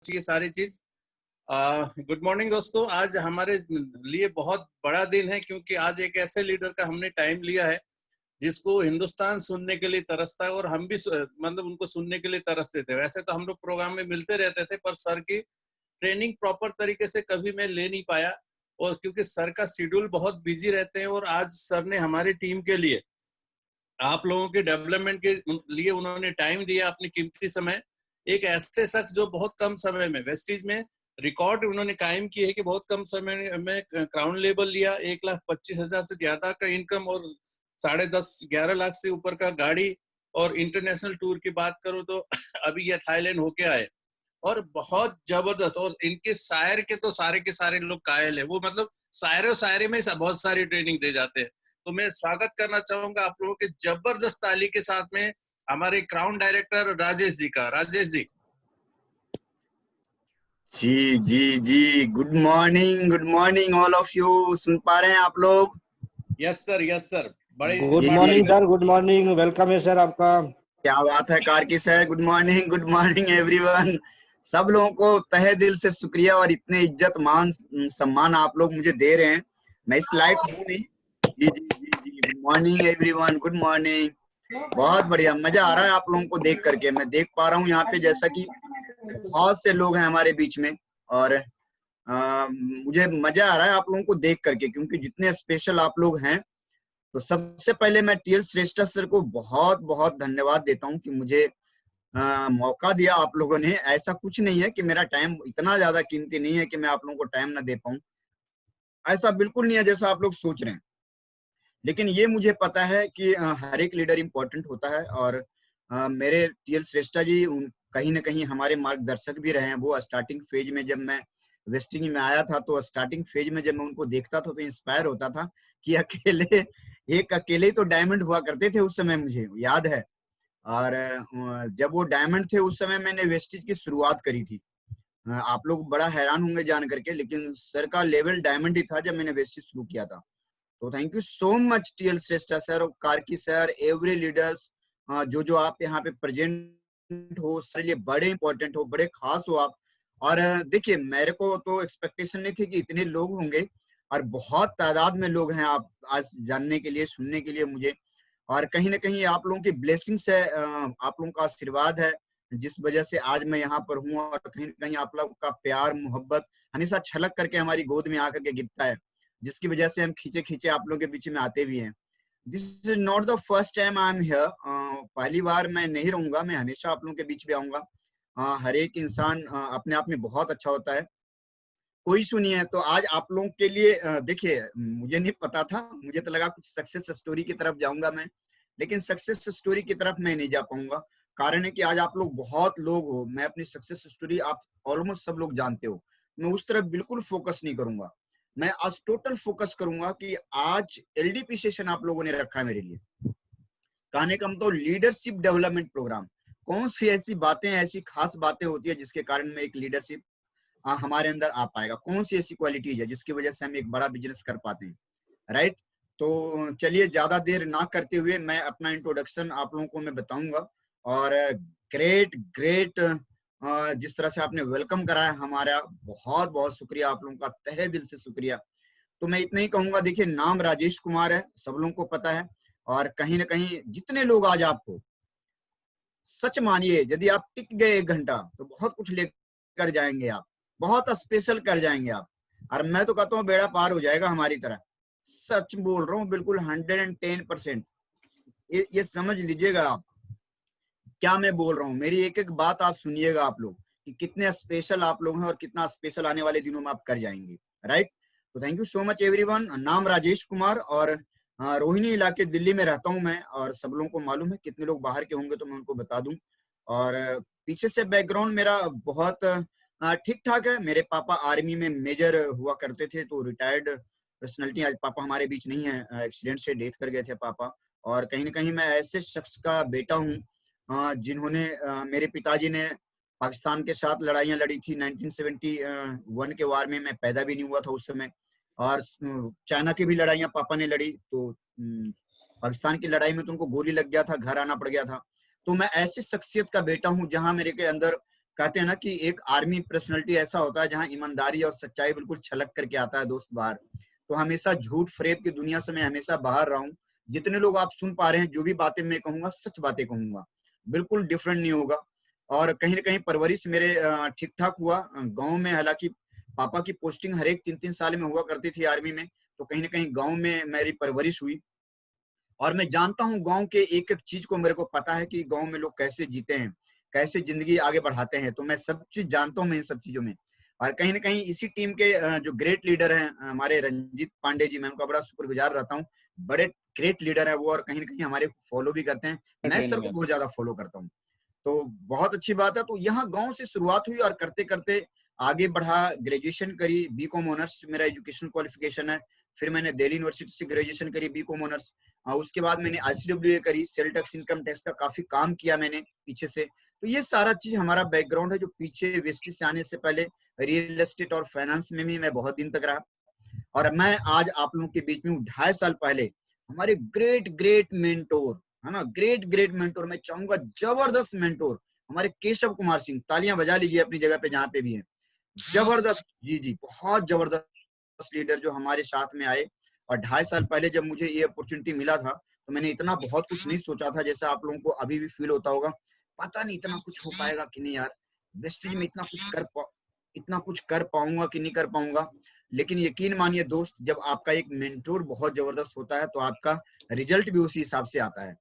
ये सारी चीज। गुड मॉर्निंग दोस्तों, आज हमारे लिए बहुत बड़ा दिन है क्योंकि आज एक ऐसे लीडर का हमने टाइम लिया है जिसको हिंदुस्तान सुनने के लिए तरसता है और हम भी मतलब उनको सुनने के लिए तरसते थे। वैसे तो हम लोग प्रोग्राम में मिलते रहते थे पर सर की ट्रेनिंग प्रॉपर तरीके से कभी मैं ले नहीं पाया, और क्योंकि सर का शेड्यूल बहुत बिजी रहते हैं और आज सर ने हमारी टीम के लिए, आप लोगों के डेवलपमेंट के लिए उन्होंने टाइम दिया, अपनी कीमती समय। एक ऐसे शख्स जो बहुत कम समय में वेस्टीज में रिकॉर्ड उन्होंने कायम की है कि बहुत कम समय में क्राउन लेबल लिया, 1,25,000 से ज्यादा का इनकम और 10.5-11 लाख से ऊपर का गाड़ी, और इंटरनेशनल टूर की बात करूं तो अभी ये थाईलैंड होके आए और बहुत जबरदस्त। और इनके शायर के तो सारे के सारे लोग कायल है, वो मतलब शायरे में बहुत सारी ट्रेनिंग दे जाते हैं। तो मैं स्वागत करना चाहूंगा आप लोगों के जबरदस्त ताली के साथ में हमारे क्राउन डायरेक्टर राजेश जी का। राजेश जी। जी जी जी, good morning all of you. सुन पा रहे हैं आप लोग? यस सर, बड़े good morning sir, good morning, welcome है सर आपका। क्या बात है Karki sir, good morning everyone. सब लोगों को तहे दिल से शुक्रिया, और इतने इज्जत मान सम्मान आप लोग मुझे दे रहे हैं। मैं इस लाइफ हूँ नहीं। जी जी जी जी, good morning everyone, good morning. बहुत बढ़िया, मजा आ रहा है आप लोगों को देख करके। मैं देख पा रहा हूँ यहाँ पे जैसा कि बहुत से लोग हैं हमारे बीच में, और मुझे मजा आ रहा है आप लोगों को देख करके, क्योंकि जितने स्पेशल आप लोग हैं। तो सबसे पहले मैं टीएल श्रेष्ठा सर को बहुत बहुत धन्यवाद देता हूं कि मुझे मौका दिया आप लोगों ने। ऐसा कुछ नहीं है कि मेरा टाइम इतना ज्यादा कीमती नहीं है कि मैं आप लोगों को टाइम ना दे पाऊं, ऐसा बिल्कुल नहीं है जैसा आप लोग सोच रहे हैं। लेकिन ये मुझे पता है कि हर एक लीडर इंपॉर्टेंट होता है, और मेरे टीएल श्रेष्ठा जी कहीं ना कहीं हमारे मार्गदर्शक भी रहे हैं। वो स्टार्टिंग फेज में जब मैं वेस्टिंग में आया था, तो स्टार्टिंग फेज में जब मैं उनको देखता था तो इंस्पायर होता था कि अकेले ही तो डायमंड हुआ करते थे उस समय, मुझे याद है। और जब वो डायमंड थे उस समय मैंने वेस्टिज की शुरुआत करी थी। आप लोग बड़ा हैरान होंगे जान करके, लेकिन सर का लेवल डायमंड ही था जब मैंने वेस्टिज शुरू किया था। तो thank you so much TL Shrestha sir और कार्की सर, एवरी लीडर्स जो आप यहाँ पे प्रेजेंट हो, सर लिए बड़े इंपॉर्टेंट हो, बड़े खास हो आप। और देखिए, मेरे को तो एक्सपेक्टेशन नहीं थी कि इतने लोग होंगे, और बहुत तादाद में लोग हैं आप आज जानने के लिए, सुनने के लिए मुझे। और कहीं ना कहीं आप लोगों की ब्लेसिंग्स है, आप लोगों का आशीर्वाद है, जिस वजह से आज मैं यहाँ पर हूँ। और कहीं ना कहीं आप लोगों का प्यार मोहब्बत हमेशा छलक करके हमारी गोद में आकर के गिरता है, जिसकी वजह से हम खींचे खींचे आप लोगों के बीच में आते भी हैं। This is not the first time I am here. पहली बार मैं नहीं रहूंगा, मैं हमेशा आप लोगों के बीच में आऊंगा। हर एक इंसान अपने आप में बहुत अच्छा होता है, कोई इशू नहीं है। तो आज आप लोगों के लिए देखिए, मुझे नहीं पता था, मुझे तो लगा कुछ सक्सेस स्टोरी की तरफ जाऊंगा मैं, लेकिन सक्सेस स्टोरी की तरफ मैं नहीं जा पाऊंगा। कारण है कि आज आप लोग बहुत लोग हो, मैं अपनी सक्सेस स्टोरी आप ऑलमोस्ट सब लोग जानते हो। मैं उस तरफ बिल्कुल फोकस नहीं करूंगा। मैं आज टोटल फोकस करूंगा कि आज एलडीपी सेशन आप लोगों ने रखा है मेरे लिए। कहने का मतलब लीडरशिप डेवलपमेंट प्रोग्राम। कौन सी ऐसी बातें, ऐसी खास बातें होती है जिसके कारण में एक लीडरशिप हमारे अंदर आ पाएगा? कौन सी ऐसी क्वालिटीज है जिसकी वजह से हम एक बड़ा बिजनेस कर पाते हैं, राइट? तो चलिए, ज्यादा देर ना करते हुए मैं अपना इंट्रोडक्शन आप लोगों को मैं बताऊंगा। और ग्रेट ग्रेट जिस तरह से आपने वेलकम कराया हमारा, बहुत बहुत शुक्रिया आप लोगों का, तहे दिल से शुक्रिया। तो मैं इतना ही कहूंगा। देखिए, नाम राजेश कुमार है, सब लोगों को पता है। और कहीं ना कहीं जितने लोग आज आपको, सच मानिए, यदि आप टिक गए 1 घंटा तो बहुत कुछ लेकर जाएंगे आप, बहुत स्पेशल कर जाएंगे आप। और मैं तो कहता हूँ बेड़ा पार हो जाएगा हमारी तरह। सच बोल रहा हूँ, बिल्कुल 110%। ये समझ लीजिएगा आप क्या मैं बोल रहा हूँ। मेरी एक एक बात आप सुनिएगा आप लोग, कि कितने स्पेशल आप लोग हैं और कितना स्पेशल आने वाले दिनों में आप कर जाएंगे, राइट? तो thank you so much everyone. नाम राजेश कुमार, और रोहिणी इलाके दिल्ली में रहता हूँ मैं, और सब लोगों को मालूम है। कितने लोग बाहर के होंगे तो मैं उनको बता दूं। और पीछे से बैकग्राउंड मेरा बहुत ठीक ठाक है। मेरे पापा आर्मी में मेजर हुआ करते थे, तो रिटायर्ड पर्सनैलिटी। आज पापा हमारे बीच नहीं है, एक्सीडेंट से डेथ कर गए थे पापा। और कहीं ना कहीं मैं ऐसे शख्स का बेटा हूँ जिन्होंने, मेरे पिताजी ने पाकिस्तान के साथ लड़ाइयाँ लड़ी थी। 1971 के वार में मैं पैदा भी नहीं हुआ था उस समय। और चाइना की भी लड़ाइयाँ पापा ने लड़ी। तो पाकिस्तान की लड़ाई में तो उनको गोली लग गया था, घर आना पड़ गया था। तो मैं ऐसी शख्सियत का बेटा हूँ जहां मेरे के अंदर कहते हैं ना कि एक आर्मी पर्सनैलिटी ऐसा होता है जहाँ ईमानदारी और सच्चाई बिल्कुल छलक करके आता है दोस्त बाहर। तो हमेशा झूठ फरेब की दुनिया से मैं हमेशा बाहर रहा हूँ। जितने लोग आप सुन पा रहे हैं, जो भी बातें मैं कहूंगा सच बातें कहूंगा, बिल्कुल डिफरेंट नहीं होगा। और कहीं ना कहीं परवरिश मेरे ठीक ठाक हुआ गाँव में। हालांकि पापा की पोस्टिंग हर एक 3-3 साल में हुआ करती थी आर्मी में, तो कहीं ना कहीं गाँव में मेरी परवरिश हुई। और मैं जानता हूँ गाँव के एक एक चीज को, मेरे को पता है कि गाँव में लोग कैसे जीते हैं, कैसे जिंदगी आगे बढ़ाते हैं। तो मैं सब चीज जानता हूँ मैं इन सब चीजों में। और कहीं ना कहीं इसी टीम के जो ग्रेट लीडर हैं हमारे रंजीत पांडे जी, मैं उनका बड़ा शुक्रगुजार रहता हूँ। बड़े ग्रेट लीडर है वो, और कहीं ना कहीं हमारे फॉलो भी करते हैं। मैं सर ट्रेनिंग को है। बहुत ज्यादा फॉलो करता हूँ। तो बहुत अच्छी बात है। तो यहाँ गांव से शुरुआत हुई और करते करते आगे बढ़ा, ग्रेजुएशन करी, बीकॉम ऑनर्स मेरा एजुकेशन क्वालिफिकेशन है। फिर मैंने दिल्ली यूनिवर्सिटी से ग्रेजुएशन करी बीकॉम ऑनर्स। उसके बाद मैंने आईसीडब्ल्यूए करी, सेल टैक्स इनकम टैक्स का काफी काम किया मैंने पीछे से। तो ये सारा चीज हमारा बैकग्राउंड है, जो पीछे वेस्टिज से आने से पहले रियल एस्टेट और फाइनेंस में भी मैं बहुत दिन तक रहा। और मैं आज आप लोगों के बीच में हूँ। 2.5 साल पहले हमारे ग्रेट ग्रेट मेंटोर, है ना, ग्रेट ग्रेट मेंटोर, मैं चाहूंगा जबरदस्त मेंटोर, हमारे केशव कुमार सिंह, तालियां बजा लीजिए अपनी जगह पे जहाँ पे भी है। जबरदस्त, जी जी, बहुत जबरदस्त लीडर जो हमारे साथ में आए। और 2.5 साल पहले जब मुझे ये अपॉर्चुनिटी मिला था, तो मैंने इतना बहुत कुछ नहीं सोचा था, जैसा आप लोगों को अभी भी फील होता होगा। पता नहीं इतना कुछ हो पाएगा कि नहीं यार, वेस्टेज में इतना कुछ कर पाऊंगा कि नहीं कर पाऊंगा। लेकिन यकीन मानिए दोस्त, जब आपका एक मेंटोर बहुत जबरदस्त होता है तो आपका रिजल्ट भी उसी हिसाब से आता है।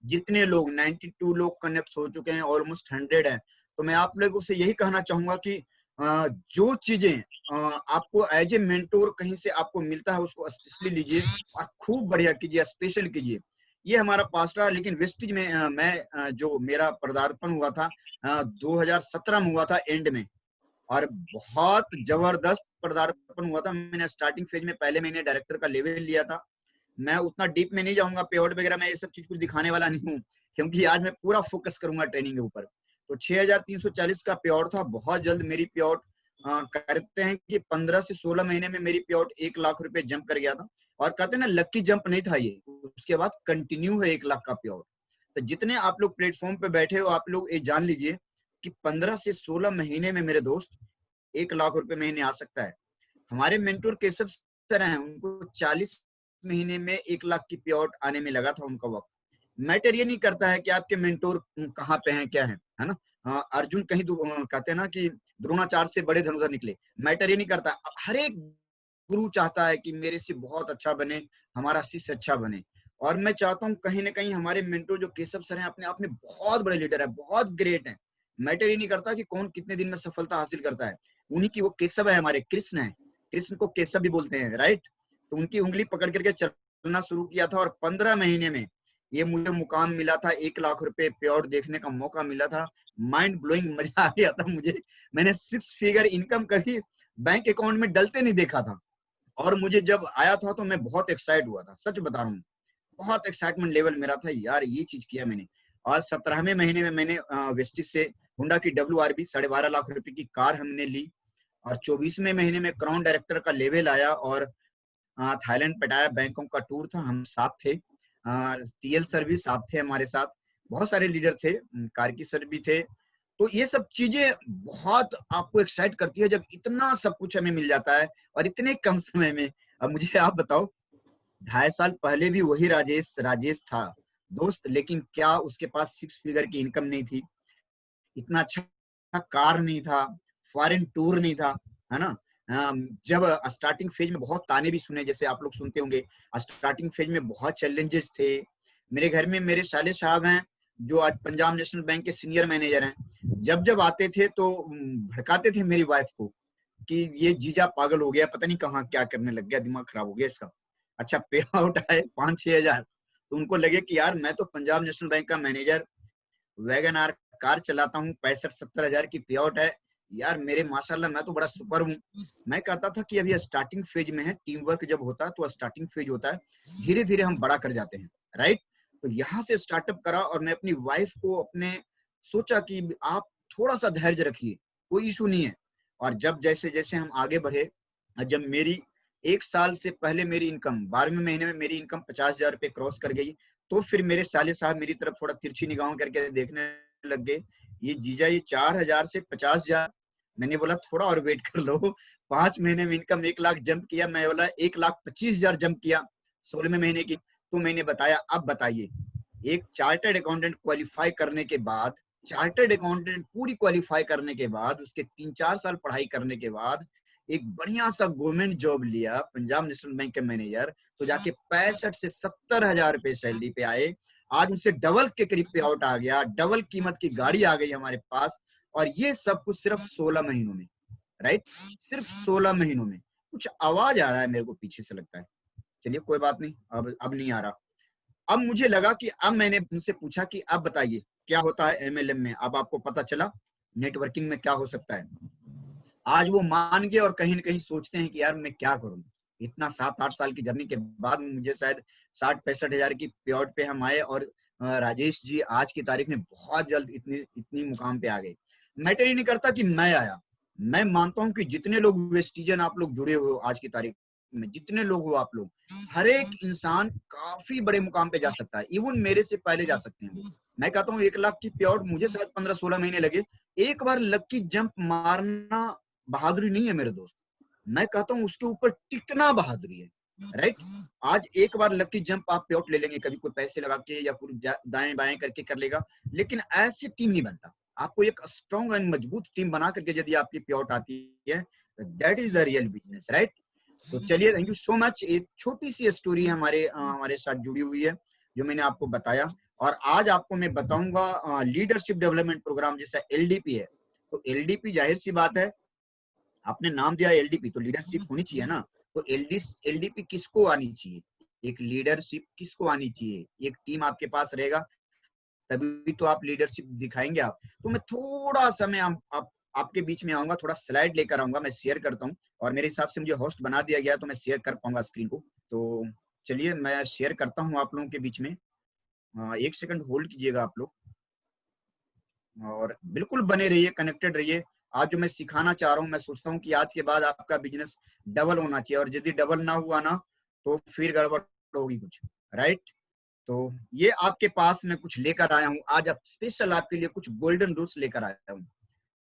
जितने लोग 92 लोग कनेक्ट हो चुके हैं, ऑलमोस्ट 100 है। तो मैं आप लोगों से यही कहना चाहूंगा कि जो चीजें आपको एज ए मेंटोर कहीं से आपको मिलता है, उसको स्पेशली लीजिए और खूब बढ़िया कीजिए, स्पेशल कीजिए। ये हमारा पास रहा। लेकिन वेस्टिज में मैं जो मेरा पदार्पण हुआ था 2017 में हुआ था एंड में, और बहुत जबरदस्त पदार्पण हुआ था। मैंने स्टार्टिंग फेज में पहले महीने डायरेक्टर का लेवल लिया था। मैं उतना डीप में नहीं जाऊंगा, पे आउट वगैरह मैं ये सब चीज कुछ दिखाने वाला नहीं हूँ, क्योंकि आज मैं पूरा फोकस करूंगा ट्रेनिंग के ऊपर। तो 6,340 का पे आउट था। बहुत जल्द मेरी पे आउट करते हैं कि 15 से 16 महीने में मेरी पे आउट 1 लाख रुपए जंप कर गया था। और कहते हैं ना, लक्की जंप नहीं था ये, उसके बाद कंटिन्यू है 1 लाख का पे आउट। तो जितने आप लोग प्लेटफॉर्म पे बैठे हो, आप लोग ये जान लीजिए कि 15 से 16 महीने में मेरे दोस्त 1 लाख रुपए महीने आ सकता है। हमारे मेंटोर केशव सर हैं, उनको 40 महीने में 1 लाख की पे आउट आने में लगा था उनका वक्त। मैटर ये नहीं करता है कि आपके मेंटोर कहाँ पे हैं, क्या है ना। अर्जुन कहीं कहते हैं ना कि द्रोणाचार्य से बड़े धनुधर निकले। मैटर ये नहीं करता। हर एक गुरु चाहता है कि मेरे से बहुत अच्छा बने, हमारा शिष्य अच्छा बने। और मैं चाहता हूँ कहीं ना कहीं हमारे मेंटोर जो केशव सर हैं, अपने आप में बहुत बड़े लीडर है, बहुत ग्रेट है। मैटर ये नहीं करता कि कौन कितने दिन में सफलता हासिल करता है। उन्हीं की वो केशव है, हमारे कृष्ण है, कृष्ण को केशव भी बोलते हैं, राइट। तो उनकी उंगली पकड़ करके चलना शुरू किया था, और 15 महीने में ये मुझे मुकाम मिला था। 1 लाख रुपए पे आउट देखने का मौका मिला था। माइंड ब्लोइंग, मजा आ गया था मुझे। मैंने 6 फिगर इनकम कभी बैंक अकाउंट में डलते नहीं देखा था। और मुझे जब आया था तो मैं बहुत एक्साइट हुआ था, सच बता रहा हूँ। बहुत एक्साइटमेंट लेवल मेरा था यार, ये चीज किया मैंने। और 17वें महीने में मैंने वेस्टिज से होंडा की WRV 12.5 लाख रुपए की कार हमने ली। और 24वें महीने में क्राउन डायरेक्टर का लेवल आया, और थाईलैंड पटाया, बैंकॉक का टूर था, हम साथ थे। TL सर भी साथ थे हमारे साथ, बहुत सारे लीडर थे, कार्की सर भी थे। तो ये सब चीजें बहुत आपको एक्साइट करती है जब इतना सब कुछ हमें मिल जाता है और इतने कम समय में। अब मुझे आप बताओ, 2.5 साल पहले भी वही राजेश राजेश था दोस्त, लेकिन क्या उसके पास 6 फिगर की इनकम नहीं थी, इतना अच्छा कार नहीं था, फॉरेन टूर नहीं था, है ना। जब स्टार्टिंग फेज में बहुत ताने भी सुने, जैसे आप लोग सुनते होंगे, स्टार्टिंग फेज में बहुत चैलेंजेस थे। मेरे घर में मेरे साले साहब हैं, जो आज पंजाब नेशनल बैंक के सीनियर मैनेजर हैं। जब जब आते थे तो भड़काते थे मेरी वाइफ को कि ये जीजा पागल हो गया, पता नहीं कहाँ क्या करने लग गया, दिमाग खराब हो गया इसका। अच्छा, पे आउट आए 5-6 हजार, तो उनको लगे कि यार मैं तो पंजाब नेशनल बैंक का मैनेजर, वैगन आर कार चलाता हूँ, 65-70 हजार की पे आउट है, यार मेरे माशाल्लाह मैं तो बड़ा सुपर हूँ। मैं कहता था कि अभी स्टार्टिंग फेज में है, टीम वर्क जब होता है तो स्टार्टिंग फेज होता है, धीरे धीरे हम बड़ा कर जाते हैं, राइट। तो यहाँ से स्टार्टअप करा, और मैं अपनी वाइफ को अपने सोचा कि आप थोड़ा सा धैर्य रखिए, कोई इशू नहीं है। और जब जैसे जैसे हम आगे बढ़े, जब मेरी 1 साल से पहले मेरी इनकम 12वें महीने में मेरी इनकम 50 हजार रुपये क्रॉस कर गई, तो फिर मेरे साले साहब मेरी तरफ थोड़ा तिरछी निगाहों करके देखने लग गए, ये जीजा ये 4,000 से 50,000। मैंने बोला थोड़ा और वेट कर लो, 5 महीने में इनकम 1 लाख जंप किया, मैं बोला 1,25,000 जंप किया 16वें महीने की। तो मैंने बताया अब बताइए, एक चार्टर्ड अकाउंटेंट क्वालिफाई करने के बाद, चार्टर्ड अकाउंटेंट पूरी क्वालिफाई करने के बाद, उसके 3-4 साल पढ़ाई करने के बाद एक बढ़िया सा गवर्नमेंट जॉब लिया पंजाब नेशनल बैंक के मैनेजर, तो जाके 65 से 70,000 रुपए सैलरी पे आए। आज उनसे डबल के करीब पे आउट आ गया, डबल कीमत की गाड़ी आ गई हमारे पास, और ये सब कुछ सिर्फ 16 महीनों में, राइट, सिर्फ 16 महीनों में। कुछ आवाज आ रहा है मेरे को पीछे से लगता है, चलिए कोई बात नहीं, अब नहीं आ रहा। अब मुझे लगा कि अब मैंने उनसे पूछा कि अब बताइए क्या होता है एमएलएम में, अब आपको पता चला नेटवर्किंग में क्या हो सकता है। आज वो मान गए और कहीं ना कहीं सोचते हैं कि यार मैं क्या करूं, इतना 7-8 साल की जर्नी के बाद मुझे शायद 60-65 हजार की पेआउट पे हम आए, और राजेश जी आज की तारीख में बहुत जल्द इतनी इतनी मुकाम पे आ गए। मैटर ही नहीं करता कि मैं आया, मैं मानता हूं कि जितने लोग वेस्टिजन आप लोग जुड़े हुए हो आज की तारीख में, जितने लोग हो आप लोग, हर एक इंसान काफी बड़े मुकाम पे जा सकता है, इवन मेरे से पहले जा सकते हैं। मैं कहता हूँ 1 लाख की पेआउट मुझे शायद 15-16 महीने लगे। एक बार लक्की जंप मारना बहादुरी नहीं है मेरे दोस्त, मैं कहता हूँ उसके ऊपर टिकना बहादुरी है, राइट। आज एक बार लक्की जंप आप पे आउट ले लेंगे, कभी कोई पैसे लगा के या पूरी दाएं बाएं करके कर लेगा, लेकिन ऐसी टीम नहीं बनता। आपको एक स्ट्रॉन्ग एंड मजबूत टीम बना करके यदि आपकी पे आउट आती है, that is the real business, right. तो चलिए, थैंक यू सो मच। एक छोटी सी स्टोरी हमारे साथ जुड़ी हुई है जो मैंने आपको बताया, और आज आपको मैं बताऊंगा लीडरशिप डेवलपमेंट प्रोग्राम जैसा एलडीपी है। तो एलडीपी जाहिर सी बात है, आपने नाम दिया एलडीपी तो लीडरशिप होनी चाहिए ना। तो एलडीपी किसको आनी चाहिए, एक लीडरशिप किसको आनी चाहिए, एक टीम आपके पास रहेगा तभी तो आप लीडरशिप दिखाएंगे आप। तो मैं थोड़ा सा मैं आपके बीच में आऊंगा, थोड़ा स्लाइड लेकर आऊंगा, मैं शेयर करता हूँ, और मेरे हिसाब से मुझे होस्ट बना दिया गया तो मैं शेयर कर पाऊंगा स्क्रीन को। तो चलिए मैं शेयर करता हूँ आप लोगों के बीच में, 1 सेकंड होल्ड कीजिएगा आप लोग, और बिल्कुल बने रहिए, कनेक्टेड रहिए। आज जो मैं सिखाना चाह रहा हूँ, मैं सोचता हूँ कि आज के बाद आपका बिजनेस डबल होना चाहिए, और यदि डबल ना हुआ ना तो फिर गड़बड़ होगी कुछ, राइट। तो ये आपके पास मैं कुछ लेकर आया हूँ आज, आप स्पेशल आपके लिए कुछ गोल्डन रूल्स लेकर आया हूँ।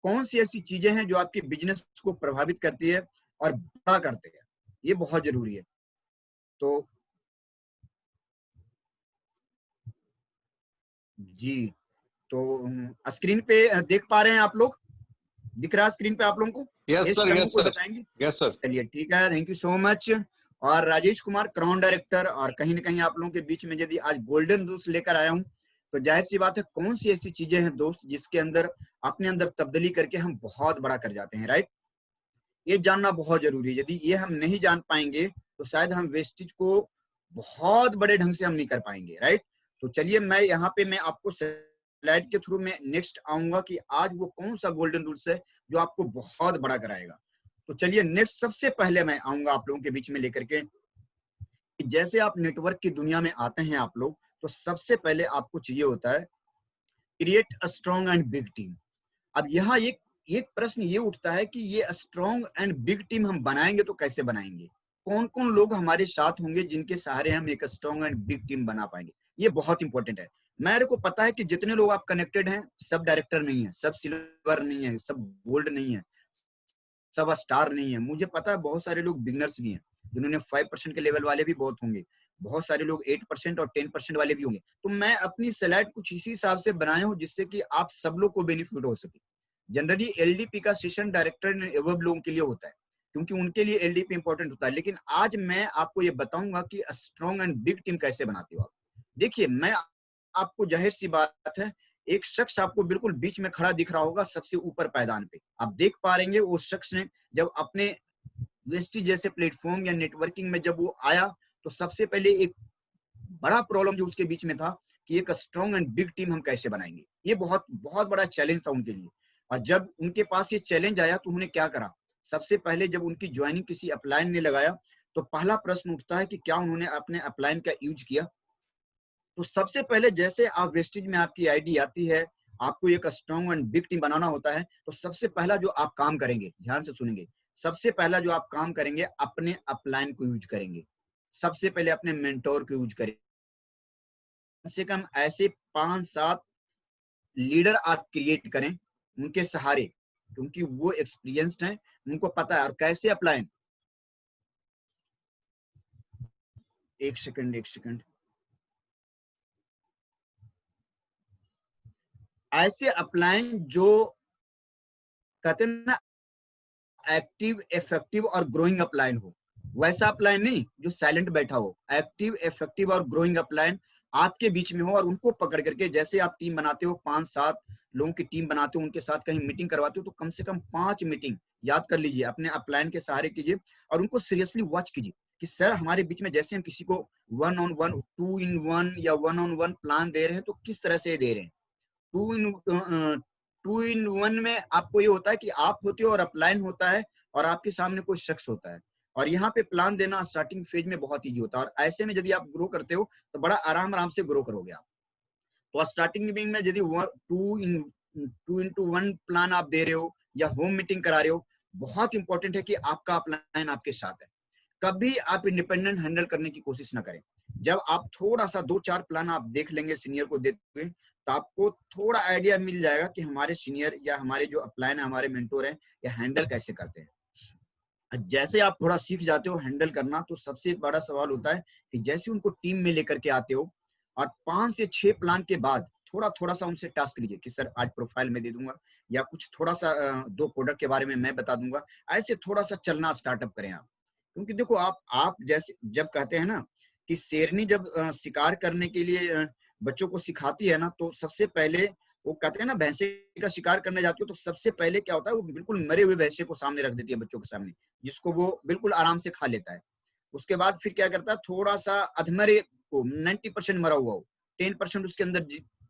कौन सी ऐसी चीजें हैं जो आपके बिजनेस को प्रभावित करती है और बड़ा करते हैं, ये बहुत जरूरी है। तो जी, तो स्क्रीन पे देख पा रहे हैं आप लोग, दिख रहा है स्क्रीन पे आप लोगों को? यस सर, कमेंट यस को सर, बताएंगे। Yes sir. चलिए ठीक है, थैंक यू सो मच। और राजेश कुमार क्राउन डायरेक्टर, और कहीं ना कहीं आप लोगों के बीच में यदि आज गोल्डन रूल्स लेकर आया हूं, तो जाहिर सी बात है कौन सी ऐसी चीजें हैं दोस्त जिसके अंदर अपने अंदर तब्दीली करके हम बहुत बड़ा कर जाते हैं, राइट। ये जानना बहुत जरूरी है, यदि ये हम नहीं जान पाएंगे तो शायद हम वेस्टेज को बहुत बड़े ढंग से हम नहीं कर पाएंगे, राइट। तो चलिए मैं यहाँ पे मैं आपको स्लाइड के थ्रू में नेक्स्ट आऊंगा कि आज वो कौन सा गोल्डन रूल्स है जो आपको बहुत बड़ा कराएगा। तो चलिए नेक्स्ट सबसे पहले मैं आऊंगा आप लोगों के बीच में लेकर के, जैसे आप नेटवर्क की दुनिया में आते हैं आप लोग, तो सबसे पहले आपको चाहिए होता है create a strong and big team. अब यहाँ एक एक प्रश्न ये उठता है कि ये स्ट्रॉन्ग एंड बिग टीम हम बनाएंगे तो कैसे बनाएंगे, कौन कौन लोग हमारे साथ होंगे जिनके सहारे हम एक स्ट्रॉन्ग एंड बिग टीम बना पाएंगे, ये बहुत इंपॉर्टेंट है। मेरे को पता है कि जितने लोग आप कनेक्टेड हैं सब डायरेक्टर नहीं है, सब सिल्वर नहीं है, सब गोल्ड नहीं है, सब स्टार नहीं है। मुझे पता है बहुत सारे लोग बिगनर्स भी हैं, जिन्होंने 5% के लेवल वाले भी बहुत होंगे, बहुत सारे लोग 8% और 10% वाले भी होंगे। तो मैं अपनी स्लाइड कुछ इसी हिसाब से बनाया हूँ जिससे कि आप सब लोग को बेनिफिट हो सके। जनरली एलडीपी का सेशन डायरेक्टर एवब लोगों के लिए होता है, क्योंकि उनके लिए एलडीपी इंपॉर्टेंट होता है। लेकिन आज मैं आपको ये बताऊंगा कि स्ट्रॉन्ग एंड बिग टीम कैसे बनाते हो आप। देखिए मैं आपको, जाहिर सी बात है, एक शख्स आपको बिल्कुल बीच में खड़ा दिख रहा होगा सबसे ऊपर पायदान पे, आप देख पा रहे हैं उस शख्स ने जब अपने वेस्टी जैसे प्लेटफॉर्म या नेटवर्किंग में जब वो आया, तो सबसे पहले एक बड़ा प्रॉब्लम जो उसके बीच में था कि एक स्ट्रॉन्ग एंड बिग टीम हम कैसे बनाएंगे। ये बहुत बहुत बड़ा चैलेंज था उनके लिए। और जब उनके पास ये चैलेंज आया तो उन्होंने क्या करा, सबसे पहले जब उनकी ज्वाइनिंग किसी अपलाइन ने लगाया तो पहला प्रश्न उठता है कि क्या उन्होंने अपने अपलाइन का यूज किया। तो सबसे पहले जैसे आप वेस्टेज में आपकी आईडी आती है, आपको एक स्ट्रॉन्ग एंड बिग टीम बनाना होता है, तो सबसे पहला जो आप काम करेंगे, ध्यान से सुनेंगे, सबसे पहला जो आप काम करेंगे अपने अपलाइन को यूज करेंगे, सबसे पहले अपने मेंटोर को यूज करेंगे। कम से कम ऐसे 5-7 लीडर आप क्रिएट करें उनके सहारे, क्योंकि वो एक्सपीरियंस्ड हैं, उनको पता है और कैसे अप्लाई। एक सेकंड, ऐसे अप्लाई जो कहते हैं ना एक्टिव, इफेक्टिव और ग्रोइंग अपलाइन हो। वैसा अपलाइन नहीं जो साइलेंट बैठा हो, एक्टिव, इफेक्टिव और ग्रोइंग अपलाइन आपके बीच में हो। और उनको पकड़ करके, जैसे आप टीम बनाते हो, 5-7 लोगों की टीम बनाते हो, उनके साथ कहीं मीटिंग करवाते हो, तो कम से कम 5 मीटिंग याद कर लीजिए, अपने अपलाइन के सहारे कीजिए और उनको सीरियसली वॉच कीजिए कि सर हमारे बीच में जैसे हम किसी को 1-on-1, 2-in-1 या 1-on-1 प्लान दे रहे हैं तो किस तरह से दे रहे हैं। 2-in-1 में आपको ये होता है कि आप होते हो और अपलाइन होता है और आपके सामने कोई शख्स होता है, और यहाँ पे प्लान देना स्टार्टिंग फेज में बहुत ईजी होता है। और ऐसे में यदि आप ग्रो करते हो तो बड़ा आराम से ग्रो करोगे आप। तो स्टार्टिंग में यदि 2-in-1 प्लान आप दे रहे हो या होम मीटिंग करा रहे हो, बहुत इंपॉर्टेंट है कि आपका अपलाइन आपके साथ है। कभी आप इंडिपेंडेंट हैंडल करने की कोशिश ना करें। जब आप थोड़ा सा 2-4 प्लान आप देख लेंगे सीनियर को देते हुए, तो आपको थोड़ा आइडिया मिल जाएगा कि हमारे सीनियर या हमारे जो अपलाइन है, हमारे मेंटोर हैं, ये हैंडल कैसे करते हैं। जैसे आप थोड़ा सीख जाते हो हैंडल करना, तो सबसे बड़ा सवाल होता है कि जैसे उनको टीम में लेकर के आते हो और 5 से 6 प्लान के बाद थोड़ा सा उनसे टास्क लीजिए कि सर आज प्रोफाइल में दे दूंगा या कुछ थोड़ा सा 2 प्रोडक्ट के बारे में मैं बता दूंगा। ऐसे थोड़ा सा चलना स्टार्टअप करें आप। क्योंकि देखो आप जैसे जब कहते हैं ना कि शेरनी जब शिकार करने के लिए बच्चों को सिखाती है ना, तो सबसे पहले वो कहते हैं ना भैंसे का शिकार करने जाती हो तो सबसे पहले क्या होता है, वो बिल्कुल मरे हुए भैंसे को सामने रख देती है बच्चों के सामने, जिसको वो बिल्कुल आराम से खा लेता है। उसके बाद फिर क्या करता है, थोड़ा सा अधमरे को 90% मरा हुआ हो, 10% उसके अंदर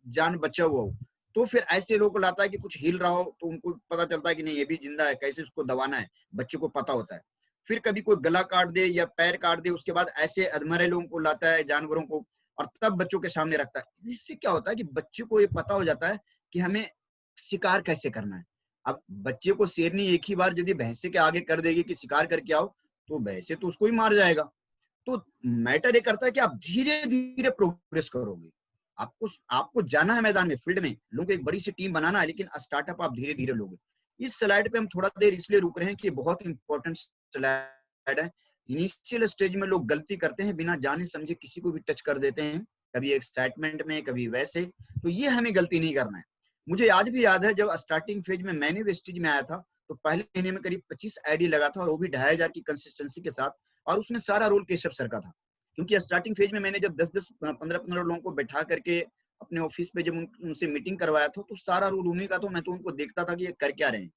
जान बचा हुआ हो, तो फिर ऐसे लोगों को लाता है कि कुछ हिल रहा हो तो उनको पता चलता है कि नहीं ये भी जिंदा है, कैसे उसको दबाना है, बच्चे को पता होता है। फिर कभी कोई गला काट दे या पैर काट दे, उसके बाद ऐसे अधमरे लोगों को लाता है, जानवरों को, और तब बच्चों के सामने रखता है। इससे क्या होता है कि बच्चे को ये पता हो जाता है कि हमें शिकार कैसे करना है। अब बच्चे को शेरनी एक ही बार यदि भैंसे के आगे कर देगी कि शिकार करके आओ, तो भैंसे तो उसको ही मार जाएगा। तो मैटर ये करता है कि आप धीरे धीरे प्रोग्रेस करोगे। आपको आपको जाना है मैदान में, फील्ड में, लोगों को एक बड़ी सी टीम बनाना है, लेकिन स्टार्टअप आप धीरे धीरे लोगे। इस स्लाइड पे हम थोड़ा देर इसलिए रुक रहे हैं कि ये बहुत इंपॉर्टेंट स्लाइड है। इनिशियल स्टेज में लोग गलती करते हैं, बिना जाने समझे किसी को भी टच कर देते हैं, कभी एक्साइटमेंट में, कभी वैसे। तो ये हमें गलती नहीं करना है। मुझे आज भी याद है जब स्टार्टिंग फेज में मैंने वेस्टेज में आया था, तो पहले महीने में करीब 25 आईडी लगा था, और वो भी 2500 की कंसिस्टेंसी के साथ, और उसमें सारा रोल केशव सर का था। क्योंकि स्टार्टिंग फेज में मैंने जब 10-10, 15-15 लोगों को बैठा करके अपने ऑफिस पे जब उनसे मीटिंग करवाया था, तो सारा रोल उन्हीं का था। मैं तो उनको देखता था कि ये कर क्या रहे हैं,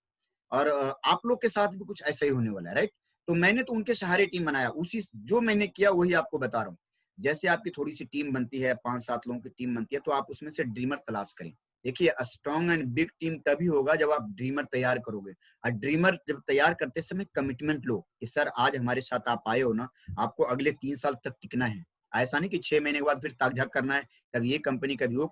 और आप लोग के साथ भी कुछ ऐसा ही होने वाला है, राइट। तो मैंने तो उनके सहारे टीम बनाया, उसी जो मैंने किया वही आपको बता रहा हूँ। जैसे आपकी थोड़ी सी टीम बनती है, 5-7 लोगों की टीम बनती है, तो आप उसमें से ड्रीमर तलाश करें। देखिए स्ट्रॉन्ग एंड बिग टीम तभी होगा जब आप ड्रीमर तैयार करोगे। और ड्रीमर जब तैयार करते समय कमिटमेंट लो कि सर आज हमारे साथ आप आए हो ना, आपको अगले 3 साल तक टिकना है। ऐसा नहीं कि 6 महीने के बाद फिर ताक झाक करना है, कभी ये कंपनी, कभी वो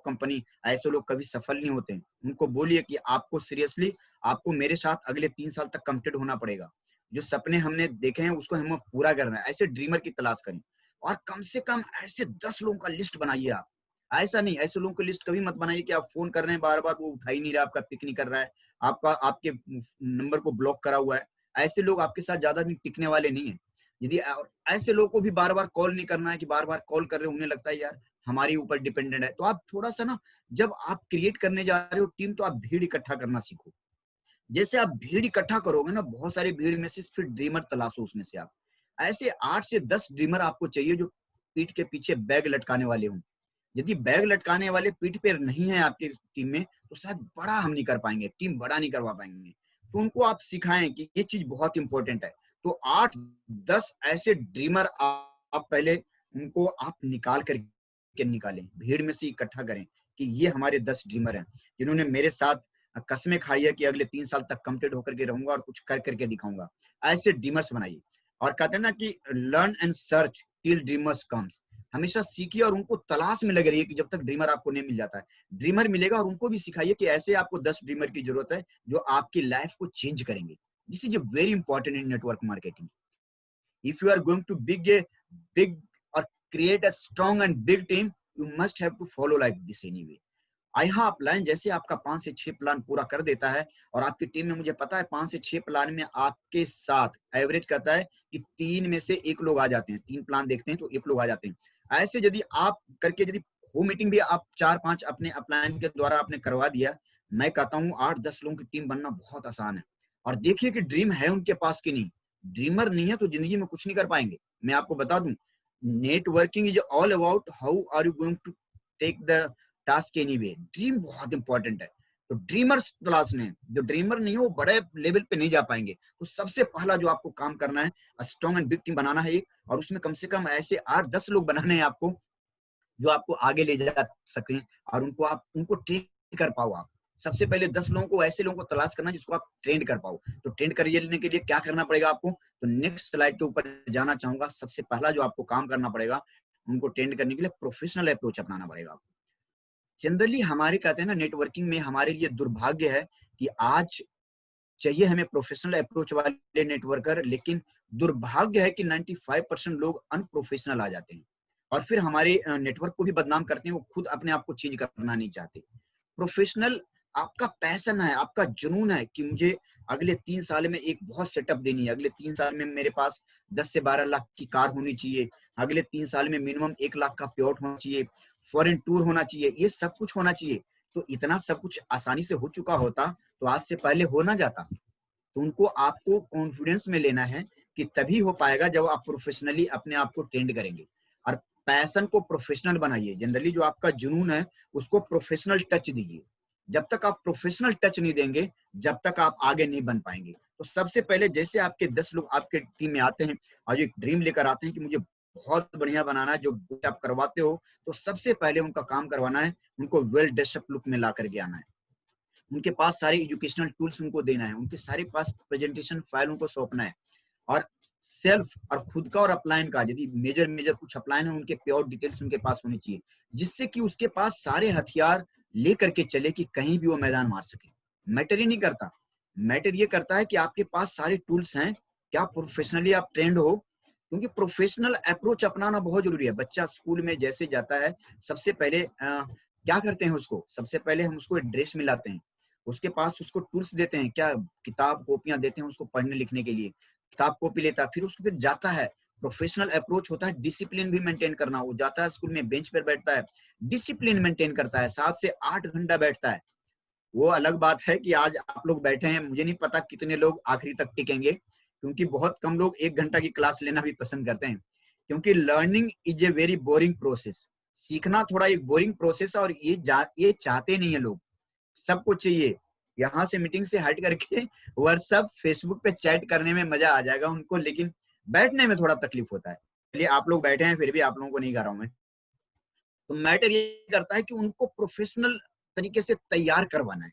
कंपनी। ऐसे लोग कभी सफल नहीं होते। उनको बोलिए कि आपको सीरियसली, आपको मेरे साथ अगले 3 साल तक कमिटेड होना पड़ेगा। जो सपने हमने देखे हैं उसको हमें पूरा करना है। ऐसे ड्रीमर की तलाश करें, और कम से कम ऐसे 10 लोगों का लिस्ट बनाइए आप। ऐसा नहीं, ऐसे लोगों की लिस्ट कभी मत बनाइए कि आप फोन कर रहे हैं बार बार, वो उठा ही नहीं रहा, आपका पिक नहीं कर रहा है, आपका आपके नंबर को ब्लॉक करा हुआ है। ऐसे लोग आपके साथ ज्यादा दिन टिकने वाले नहीं है। यदि ऐसे लोगों को भी बार बार कॉल नहीं करना है कि बार बार कॉल कर रहे हो, उन्हें लगता है यार हमारे ऊपर डिपेंडेंट है। तो आप थोड़ा सा ना, जब आप क्रिएट करने जा रहे हो टीम, तो आप भीड़ इकट्ठा करना सीखो। जैसे आप भीड़ इकट्ठा करोगे ना, बहुत सारी भीड़ में से फिर ड्रीमर तलाशो, उसमें से आप ऐसे 8 से 10 ड्रीमर आपको चाहिए जो पीठ के पीछे बैग लटकाने वाले हों। यदि बैग लटकाने वाले पीठ पे नहीं है आपकी टीम में, तो शायद बड़ा हम नहीं कर पाएंगे, टीम बड़ा नहीं करवा पाएंगे। तो उनको आप सिखाएं कि ये चीज बहुत इंपॉर्टेंट है। तो 8-10 ऐसे ड्रीमर आप पहले उनको आप निकाल करके निकालें, भीड़ में से इकट्ठा करें कि ये हमारे 10 ड्रीमर हैं जिन्होंने मेरे साथ कसमें खाई है कि अगले 3 साल तक कमिटेड होकर के रहूंगा और कुछ कर करके दिखाऊंगा। ऐसे ड्रीमर्स बनाइए। और कहते हैं ना कि learn and search till dreamers comes. हमेशा सीखिए और उनको तलाश में लगे रहिए कि जब तक ड्रीमर आपको नहीं मिल जाता है। ड्रीमर मिलेगा और उनको भी सिखाइए कि ऐसे आपको 10 ड्रीमर की जरूरत है जो आपकी लाइफ को चेंज करेंगे। This is very important in network marketing. If you are going to big or create a strong and big team, you must have to follow like this anyway. यहाँ upline जैसे आपका 5 से 6 plan पूरा कर देता है, और आपकी टीम में मुझे पता है 5 से 6 प्लान में आपके साथ एवरेज कहता है कि 3 में से 1 लोग आ जाते हैं। 3 प्लान देखते हैं तो 1 लोग आ जाते हैं। ऐसे यदि आप करके यदि वो मीटिंग भी आप 4-5 अपने अपलाइन के द्वारा आपने करवा दिया, मैं कहता हूँ 8-10 लोगों की टीम बनना बहुत आसान है। और देखिए कि ड्रीम है उनके पास कि नहीं। ड्रीमर नहीं है तो जिंदगी में कुछ नहीं कर पाएंगे। मैं आपको बता दूं, networking is all about how are you going to take the task anyway. Dream बहुत इंपॉर्टेंट है। तो ड्रीमर्स तलाशने हैं। जो ड्रीमर नहीं है वो बड़े लेवल पे नहीं जा पाएंगे। तो सबसे पहला जो आपको काम करना है, स्ट्रॉन्ग एंड बिग टीम बनाना है एक, और उसमें कम से कम ऐसे 8-10 लोग बनाने हैं आपको जो आपको आगे ले जा सकें, और उनको ट्रेन कर पाओ। आप सबसे पहले 10 लोगों को, ऐसे लोगों को तलाश करना जिसको आप ट्रेंड कर पाओ। तो ट्रेंड करने के लिए क्या करना पड़ेगा आपको, तो नेक्स्ट स्लाइड के ऊपर जाना चाहूंगा। सबसे पहला जो आपको काम करना पड़ेगा, उनको ट्रेंड करने के लिए प्रोफेशनल अप्रोच अपनाना पड़ेगा आपको। जनरली हमारे कहते हैं ना, नेटवर्किंग में हमारे लिए दुर्भाग्य है कि आज चाहिए हमें प्रोफेशनल अप्रोच वाले नेटवर्कर, लेकिन दुर्भाग्य है कि 95% लोग अनप्रोफेशनल आ जाते हैं और फिर हमारे नेटवर्क को भी बदनाम करते हैं। वो खुद अपने आप को चेंज करना नहीं चाहते। प्रोफेशनल आपका पैशन है, आपका जुनून है कि मुझे अगले 3 साल में एक बहुत सेटअप देनी है, अगले 3 साल में मेरे पास 10 से 12 लाख की कार होनी चाहिए, अगले 3 साल में मिनिमम 1 लाख का प्लॉट होना चाहिए, फॉरेन टूर होना चाहिए, ये सब कुछ होना चाहिए। तो इतना सब कुछ आसानी से हो चुका होता तो आज से पहले हो ना जाता। तो उनको आपको कॉन्फिडेंस में लेना है कि तभी हो पाएगा जब आप प्रोफेशनली अपने आप को ट्रेंड करेंगे। और पैशन को प्रोफेशनल बनाइए। जनरली जो आपका जुनून है उसको प्रोफेशनल टच दीजिए। जब तक आप प्रोफेशनल टच नहीं देंगे, जब तक आप आगे नहीं बन पाएंगे। तो सबसे पहले जैसे आपके 10 लोग आपके टीम में आते हैं और एक ड्रीम लेकर आते हैं कि मुझे बहुत बढ़िया बनाना है, जो आप करवाते हो, तो सबसे पहले उनका काम करवाना है, उनको वेल ड्रेसअप लुक में ला करके आना है। उनके पास सारे एजुकेशनल टूल्स उनको देना है, उनके सारे पास प्रेजेंटेशन फाइल उनको सौंपना है। और सेल्फ और खुद का और अपलाइन का, यदि मेजर कुछ अपलाइन है, उनके प्योर डिटेल्स उनके पास होनी चाहिए, जिससे कि उसके पास सारे हथियार लेकर के चले कि कहीं भी वो मैदान मार सके। मैटर ही नहीं करता, मैटर ये करता है कि आपके पास सारे टूल्स हैं, क्या प्रोफेशनली आप ट्रेंड हो। क्योंकि प्रोफेशनल अप्रोच अपनाना बहुत जरूरी है। बच्चा स्कूल में जैसे जाता है, सबसे पहले क्या करते हैं, उसको सबसे पहले हम उसको ड्रेस मिलाते हैं, उसके पास उसको टूल्स देते हैं, क्या किताब कॉपियां देते हैं उसको पढ़ने लिखने के लिए, किताब कॉपी लेता है, फिर उसको फिर जाता है। प्रोफेशनल अप्रोच होता है डिसिप्लिन भी मेंटेन करना। वो जाता है स्कूल में, बेंच पर बैठता है, डिसिप्लिन मेंटेन करता है, 7 से 8 घंटा बैठता है। वो अलग बात है कि आज आप लोग बैठे हैं, मुझे नहीं पता कितने लोग आखिरी तक टिकेंगे, क्योंकि बहुत कम लोग 1 घंटा की क्लास लेना भी पसंद करते हैं। क्योंकि learning is a very boring process. सीखना थोड़ा एक बोरिंग प्रोसेस है, और ये चाहते नहीं है लोग। सबको चाहिए यहाँ से मीटिंग से हट करके व्हाट्सएप फेसबुक पे चैट करने में मजा आ जाएगा उनको, लेकिन बैठने में थोड़ा तकलीफ होता है। चलिए आप लोग बैठे हैं, फिर भी आप लोगों को नहीं कर रहा हूं मैं। तो मैटर ये करता है कि उनको प्रोफेशनल तरीके से तैयार करवाना है।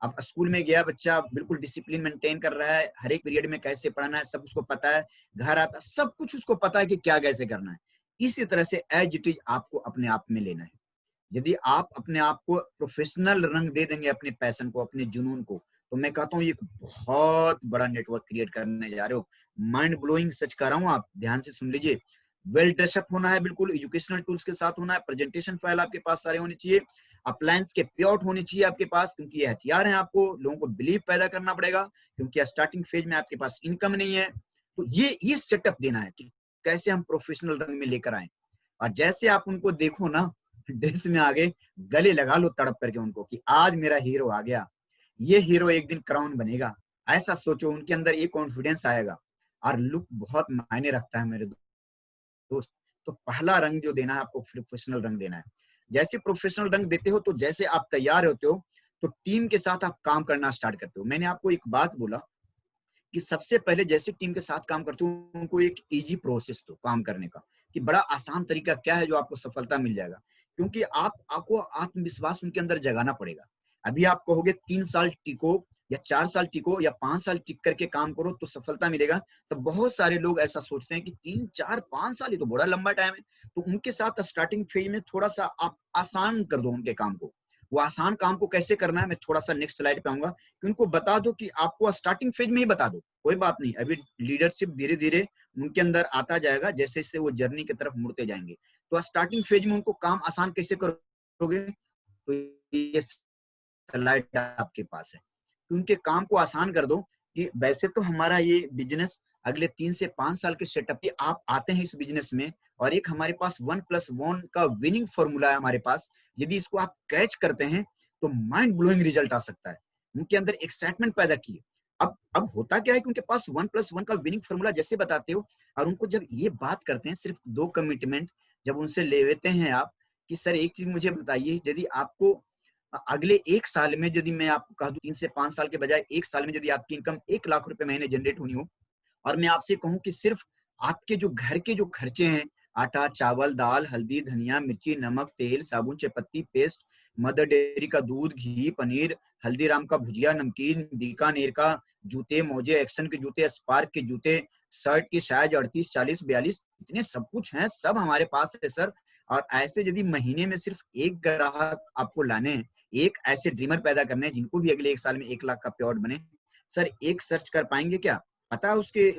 अब स्कूल में गया बच्चा, बिल्कुल डिसिप्लिन मेंटेन कर रहा है, हर एक पीरियड में कैसे पढ़ना है सब उसको पता है, घर आता सब कुछ उसको पता है कि क्या कैसे करना है। इसी तरह से एज इट इज आपको अपने आप में लेना है। यदि आप अपने आप को प्रोफेशनल रंग दे देंगे, अपने पैशन को, अपने जुनून को, तो मैं कहता हूँ एक बहुत बड़ा नेटवर्क क्रिएट करने जा रहे हो। माइंड ब्लोइंग सच कर रहा हूँ, आप ध्यान से सुन लीजिए। वेल ड्रेसअप होना है, बिल्कुल एजुकेशनल टूल्स के साथ होना है, प्रेजेंटेशन फाइल आपके पास सारे होने चाहिए, अप्लायंस के प्योट होने चाहिए आपके पास, क्योंकि ये हथियार हैं। आपको लोगों को बिलीव पैदा करना पड़ेगा, क्योंकि स्टार्टिंग फेज में आपके पास इनकम नहीं है। तो ये सेटअप देना है कि कैसे हम प्रोफेशनल रंग में लेकर आए। और जैसे आप उनको देखो ना ड्रेस में आगे, गले लगा लो तड़प करके उनको कि आज मेरा हीरो आ गया, ये हीरो एक दिन क्राउन बनेगा। ऐसा सोचो, उनके अंदर एक कॉन्फिडेंस आएगा। और लुक बहुत मायने रखता है मेरे दोस्त। तो पहला रंग जो देना है आपको, प्रोफेशनल रंग देना है। जैसे प्रोफेशनल रंग देते हो, तो जैसे आप तैयार होते हो, तो टीम के साथ आप काम करना स्टार्ट करते हो। मैंने आपको एक बात बोला कि सबसे पहले जैसे टीम के साथ काम करते हो, उनको एक इजी प्रोसेस दो काम करने का, कि बड़ा आसान तरीका क्या है जो आपको सफलता मिल जाएगा। क्योंकि आपको आत्मविश्वास उनके अंदर जगाना पड़ेगा। अभी आप कहोगे 3 साल टिको या 4 साल टिको या 5 साल टिक करके काम करो तो सफलता मिलेगा, तो बहुत सारे लोग ऐसा सोचते हैं कि 3, 4, 5 साल ये तो बड़ा लंबा टाइम है। तो उनके साथ स्टार्टिंग फेज में थोड़ा सा आप आसान कर दो उनके काम को। वो आसान काम को कैसे करना है, मैं थोड़ा सा नेक्स्ट स्लाइड पे आऊंगा, कि उनको बता दो कि आपको स्टार्टिंग फेज में ही बता दो, कोई बात नहीं, अभी लीडरशिप धीरे धीरे उनके अंदर आता जाएगा, जैसे जैसे वो जर्नी की तरफ मुड़ते जाएंगे। तो स्टार्टिंग फेज में उनको काम आसान कैसे करोगे, तो ये स्लाइड आपके पास है। तो उनके काम को आसान कर दो कि वैसे तो हमारा ये बिजनेस अगले 3 से 5 साल के सेटअप पे आप आते हैं इस बिजनेस में, और एक हमारे पास 1+1 का विनिंग फॉर्मूला है हमारे पास। यदि इसको आप कैच करते हैं तो माइंड ब्लोइंग रिजल्ट आ सकता है। उनके अंदर एक्साइटमेंट पैदा की। अब होता क्या है कि उनके पास 1+1 का विनिंग फॉर्मूला जैसे बताते हो, और उनको जब ये बात करते हैं, सिर्फ 2 कमिटमेंट जब उनसे ले लेते हैं आप कि सर एक चीज मुझे बताइए, यदि आपको अगले 1 साल में, यदि मैं आपको कह दूं 3 से 5 साल के बजाय 1 साल में यदि आपकी इनकम 1 लाख रुपए महीने जनरेट होनी हो, और मैं आपसे कहूं कि सिर्फ आपके जो घर के जो खर्चे हैं, आटा, चावल, दाल, हल्दी, धनिया, मिर्ची, नमक, तेल, साबुन, चायपत्ती, पेस्ट, मदर डेयरी का दूध, घी, पनीर, हल्दीराम का भुजिया, नमकीन, बीकानेर का जूते, मोजे, एक्शन के जूते, स्पार्क के जूते, शर्ट की साइज 38, 40, 42, इतने सब कुछ है, सब हमारे पास है सर। और ऐसे यदि महीने में सिर्फ एक ग्राहक आपको लाने हैं, एक ऐसे ड्रीमर पैदा करने हैं जिनको भी अगले 1 साल में 1 लाख का प्लॉट बने, सर एक सर्च कर पाएंगे क्या? पता है उसके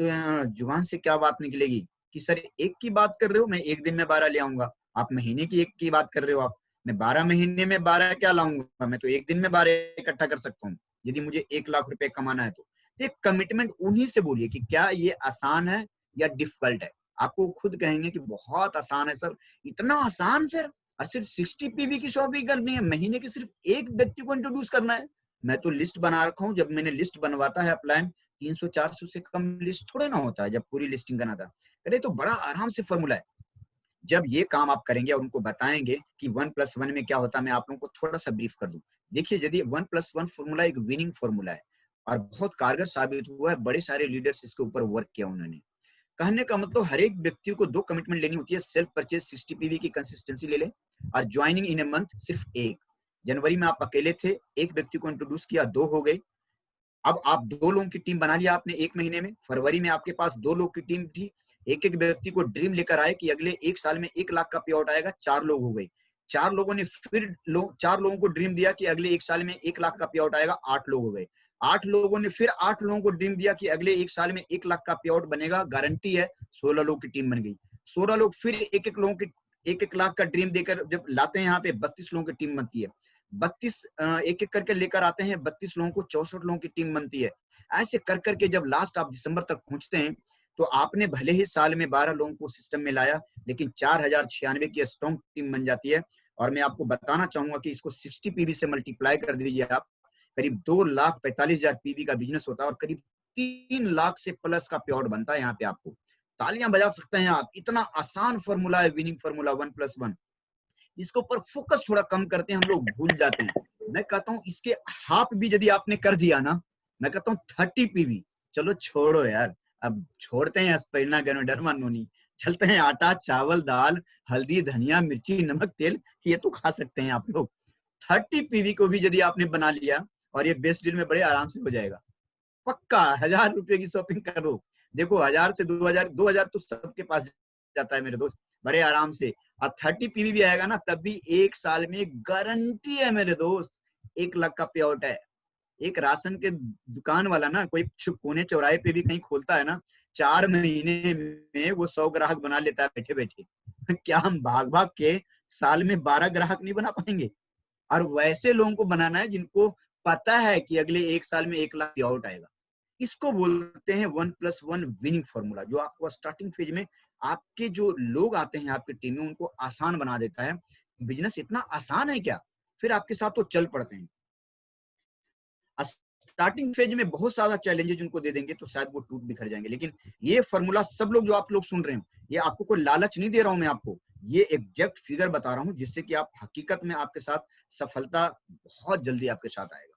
जुबान से क्या बात निकलेगी कि सर एक की बात कर रहे हो, मैं एक दिन में 12 ले आऊंगा। आप महीने की एक की बात कर रहे हो, आप मैं 12 महीने में 12 क्या लाऊंगा, मैं तो एक दिन में 12 इकट्ठा कर सकता हूँ यदि मुझे 1 लाख रुपए कमाना है तो। एक कमिटमेंट उन्हीं से बोलिए कि क्या ये आसान है या डिफिकल्ट है। आपको खुद कहेंगे कि बहुत आसान है सर। इतना आसान सर, और सिर्फ 60 पीवी की शॉपिंग करनी है, महीने की सिर्फ एक व्यक्ति को इंट्रोड्यूस करना है। मैं तो लिस्ट बना रखा हूँ, जब मैंने लिस्ट बनवाता है अपलाइन 300-400 से कम लिस्ट थोड़े ना होता है जब पूरी लिस्टिंग करना था। अरे तो बड़ा आराम से फॉर्मूला है। जब ये काम आप करेंगे और उनको बताएंगे कि 1+1 में क्या होता है, मैं आप लोगों को थोड़ा सा ब्रीफ कर दूं। देखिए, यदि 1+1 फॉर्मूला एक विनिंग फॉर्मूला है और बहुत कारगर साबित हुआ है, बड़े सारे लीडर्स इसके ऊपर वर्क किया उन्होंने। कहने का मतलब हर एक व्यक्ति को 2 कमिटमेंट लेनी होती है। सेल्फ परचेज 60 पीवी की कंसिस्टेंसी ले ले, और ज्वाइनिंग इन ए मंथ सिर्फ 1। जनवरी में आप अकेले थे, एक व्यक्ति को इंट्रोड्यूस किया, 2 हो गए। अब आप 2 लोगों की टीम बना लिया आपने 1 महीने में। फरवरी में आपके पास 2 लोग की टीम थी। एक एक व्यक्ति को ड्रीम लेकर आए कि अगले 1 साल में 1 लाख का पे आउट आएगा, 4 लोग हो गए। 4 लोगों ने फिर 4 लोगों को ड्रीम दिया कि अगले 1 साल में 1 लाख का पे आउट आएगा, 8 लोग हो गए। 8 लोगों ने फिर 8 लोगों को ड्रीम दिया कि अगले 1 साल में 1 लाख का पे आउट बनेगा, गारंटी है। 16 लोग की टीम बन गई। 16 लोग फिर एक एक लोगों की 1-1 लाख का ड्रीम देकर जब लाते हैं यहाँ पे 32 लोगों की टीम बनती है। 32 एक एक करके लेकर आते हैं 32 लोगों को, 64 लोगों की टीम बनती है। ऐसे कर करके जब लास्ट आप दिसंबर तक पहुंचते हैं, तो आपने भले ही साल में 12 लोगों को सिस्टम में लाया, लेकिन 4096 की स्ट्रॉन्ग टीम बन जाती है। और मैं आपको बताना चाहूंगा कि इसको 60 पीवी से मल्टीप्लाई कर दीजिए आप, करीब 2,45,000 पीवी का बिजनेस होता है, और करीब 3 लाख से प्लस का पे आउट बनता है। यहाँ पे आपको तालियां बजा सकते हैं आप। इतना आसान फॉर्मूला है विनिंग फॉर्मूला 1+1। इसके ऊपर फोकस थोड़ा कम करते हैं हम लोग, भूल जाते हैं। मैं कहता हूँ इसके हाफ भी यदि आपने कर दिया ना, मैं कहता हूँ 30 पीवी, चलो छोड़ो यार, अब छोड़ते हैं एस्पिरिना गैनोडर्मा नोनी, चलते हैं आटा, चावल, दाल, हल्दी, धनिया, मिर्ची, नमक, तेल, ये तो खा सकते हैं आप लोग। 30 पीवी को भी यदि आपने बना लिया, और ये बेस्ट डील में बड़े आराम से हो जाएगा। पक्का 1000 रुपए की शॉपिंग करो। देखो 1000 से 2000 तो सबके पास जाता है मेरे दोस्त, बड़े आराम से। और 30 पीवी भी आएगा ना, तब भी 1 साल में गारंटी है मेरे दोस्त, 1 लाख का पे आउट है। एक राशन के दुकान वाला ना, कोई कोने चौराहे पे भी कहीं खोलता है ना, 4 महीने में वो 100 ग्राहक बना लेता है बैठे बैठे। क्या हम भाग भाग के साल में 12 ग्राहक नहीं बना पाएंगे? और वैसे लोगों को बनाना है जिनको पता है कि अगले 1 साल में 1 लाख पे आउट आएगा। इसको बोलते हैं 1+1 विनिंग फॉर्मूला, जो आपको स्टार्टिंग फेज में आपके जो लोग आते हैं आपकी टीम में, उनको आसान बना देता है। बिजनेस इतना आसान है क्या, फिर आपके साथ वो चल पड़ते हैं। स्टार्टिंग फेज में बहुत सारा चैलेंजेस उनको दे देंगे तो शायद वो टूट बिखर जाएंगे। लेकिन ये फॉर्मूला सब लोग जो आप लोग सुन रहे हैं, ये आपको कोई लालच नहीं दे रहा हूं मैं आपको, ये एग्जैक्ट फिगर बता रहा हूं, जिससे कि आप हकीकत में आपके साथ सफलता बहुत जल्दी आपके साथ आएगा।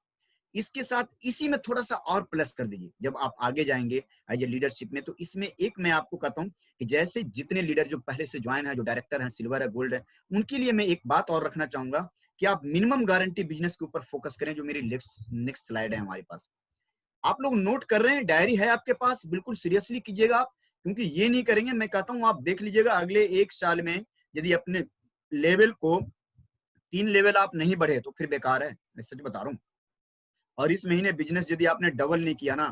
इसके साथ इसी में थोड़ा सा और प्लस कर दीजिए जब आप आगे जाएंगे एज ए लीडरशिप में। तो इसमें एक मैं आपको कहता हूं कि जैसे जितने लीडर जो पहले से ज्वाइन है, जो डायरेक्टर है, सिल्वर है, गोल्ड है, उनके लिए मैं एक बात और रखना चाहूंगा कि आप मिनिमम गारंटी बिजनेस के ऊपर फोकस करें, जो मेरी नेक्स्ट स्लाइड है हमारे पास। आप लोग नोट कर रहे हैं, डायरी है आपके पास, बिल्कुल सीरियसली कीजिएगा आप, क्योंकि ये नहीं करेंगे, मैं कहता हूं आप देख लीजिएगा अगले 1 साल में यदि अपने लेवल को 3 लेवल आप नहीं बढ़े तो फिर बेकार है, मैं सच बता रहा हूं। और इस महीने बिजनेस यदि आपने डबल नहीं किया ना,